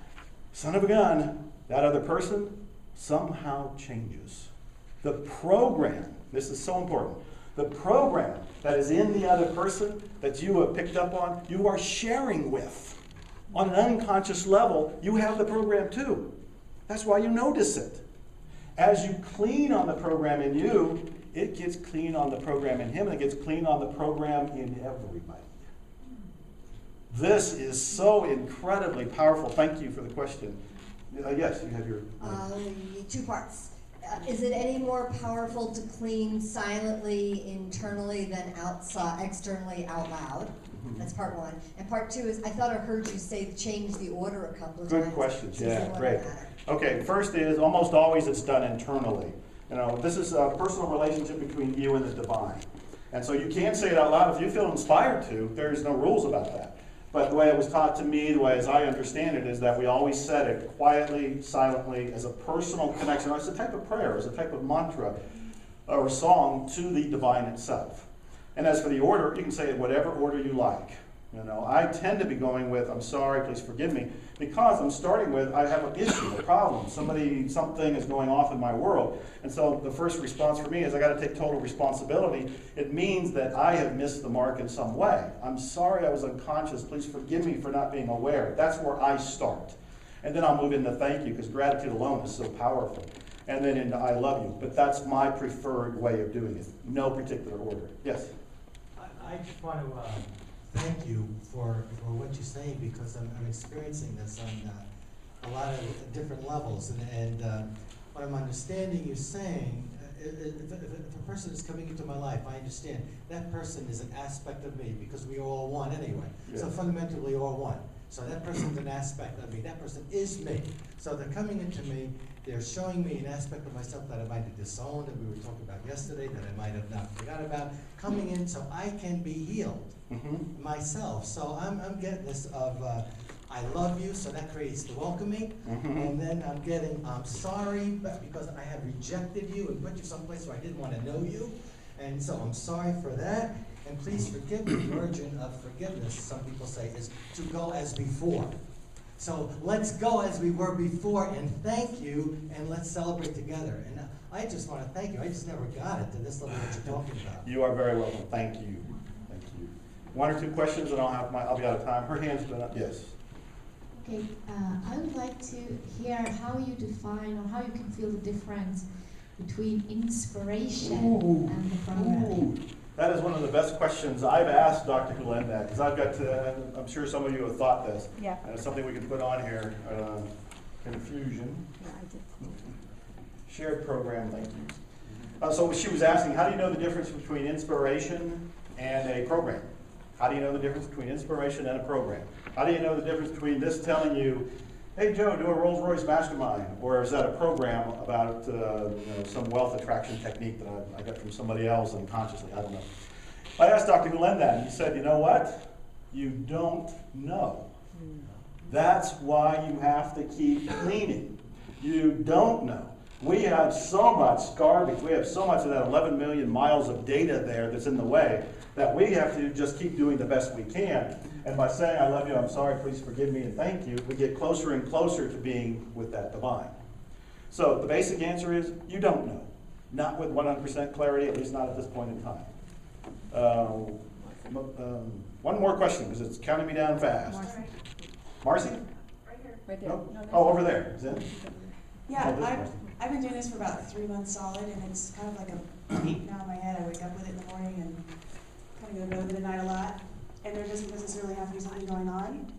son of a gun, that other person somehow changes. The program, this is so important, the program that is in the other person that you have picked up on, you are sharing with. On an unconscious level, you have the program too. That's why you notice it. As you clean on the program in you, it gets clean on the program in him, and it gets clean on the program in everybody. This is so incredibly powerful. Thank you for the question. Yes, you have your... 2 parts. Is it any more powerful to clean silently internally than outside, externally out loud? That's part 1. And part 2 is, I thought I heard you say change the order a couple of times. Good questions. Yeah, great. Okay, first is almost always it's done internally. You know, this is a personal relationship between you and the divine. And so you can't say it out loud if you feel inspired to. There's no rules about that. But the way it was taught to me, the way as I understand it, is that we always said it quietly, silently, as a personal connection, or as a type of prayer, as a type of mantra or song to the divine itself. And as for the order, you can say it whatever order you like. You know, I tend to be going with, I'm sorry, please forgive me, because I'm starting with, I have an issue, a problem. Something is going off in my world. And so the first response for me is I got to take total responsibility. It means that I have missed the mark in some way. I'm sorry I was unconscious. Please forgive me for not being aware. That's where I start. And then I'll move into thank you, because gratitude alone is so powerful. And then into I love you. But that's my preferred way of doing it. No particular order. Yes? I just want to thank you for what you're saying, because I'm experiencing this on a lot of different levels. And what I'm understanding you saying, if a person is coming into my life, I understand that person is an aspect of me, because we are all one anyway. Yeah. So fundamentally, we're all one. So that person's an aspect of me. That person is me. So they're coming into me. They're showing me an aspect of myself that I might have disowned, that we were talking about yesterday, that I might have not forgot about, coming in so I can be healed myself. So I'm getting this of I love you, so that creates the welcoming. And then I'm getting I'm sorry because I have rejected you and put you someplace where I didn't want to know you. And so I'm sorry for that. And please forgive me. The origin of forgiveness, some people say, is to go as before. So let's go as we were before and thank you, and let's celebrate together. And I just want to thank you. I just never got it to this level that you're talking about. You are very welcome. Thank you. Thank you. 1 or 2 questions, and I'll be out of time. Her hand's been up. Yes. Okay, I would like to hear how you define or how you can feel the difference between inspiration and the program. That is one of the best questions I've asked Dr. Kunend that, because I've got to, I'm sure some of you have thought this. Yeah. And it's something we can put on here. Confusion. Yeah, I did. Shared program, thank you. So she was asking, how do you know the difference between inspiration and a program? How do you know the difference between inspiration and a program? How do you know the difference between this telling you, hey Joe, do a Rolls-Royce mastermind, or is that a program about some wealth attraction technique that I got from somebody else unconsciously? I don't know. I asked Dr. Kunend that, and he said, you know what? You don't know. That's why you have to keep cleaning. You don't know. We have so much garbage, we have so much of that 11 million miles of data there that's in the way that we have to just keep doing the best we can. And by saying, I love you, I'm sorry, please forgive me, and thank you, we get closer and closer to being with that divine. So the basic answer is, you don't know. Not with 100% clarity, at least not at this point in time. One more question, because it's counting me down fast. Marcy? Right here. Right there. No? No, that's Oh, over there. Is it? Yeah, Oh, this I've, Marcy. I've been doing this for about 3 months solid, and it's kind of like a tape now in my head. I wake up with it in the morning and kind of go to bed with it at night a lot. And there doesn't necessarily have to be something going on.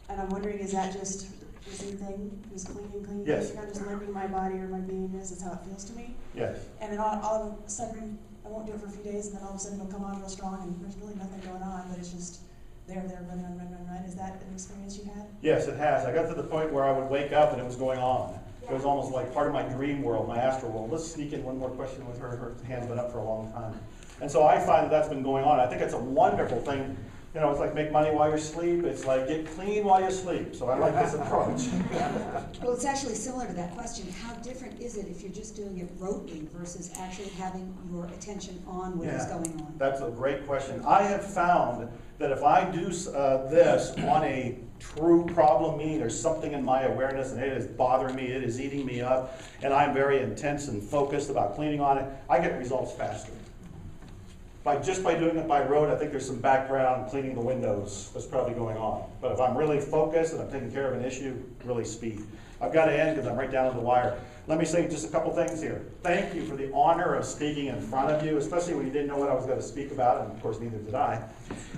And I'm wondering, is that just the same thing? Just cleaning? Yes. I'm just lending my body or my beingness. That's how it feels to me. Yes. And then all of a sudden, I won't do it for a few days, and then all of a sudden it'll come on real strong, and there's really nothing going on, but it's just there, run. Is that an experience you had? Yes, it has. I got to the point where I would wake up and it was going on. It was almost like part of my dream world, my astral world. Let's sneak in one more question with her. Her hand's been up for a long time. And so I find that that's been going on. I think it's a wonderful thing. You know, it's like make money while you sleep. It's like get clean while you sleep. So I like this approach. Well, it's actually similar to that question. How different is it if you're just doing it rotely versus actually having your attention on what is going on? That's a great question. I have found that if I do this on a true problem, meaning there's something in my awareness and it is bothering me, it is eating me up, and I'm very intense and focused about cleaning on it, I get results faster. Just by doing it by rote, I think there's some background cleaning the windows that's probably going on. But if I'm really focused and I'm taking care of an issue, really speed. I've got to end because I'm right down to the wire. Let me say just a couple things here. Thank you for the honor of speaking in front of you, especially when you didn't know what I was going to speak about, and of course neither did I.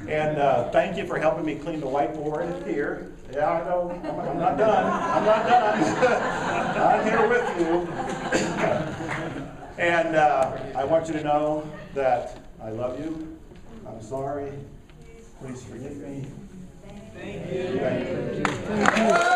And thank you for helping me clean the whiteboard here. Yeah, I know, I'm not done. I'm not done. I'm here with you. And I want you to know that I love you. I'm sorry. Please forgive me. Thank you. Thank you.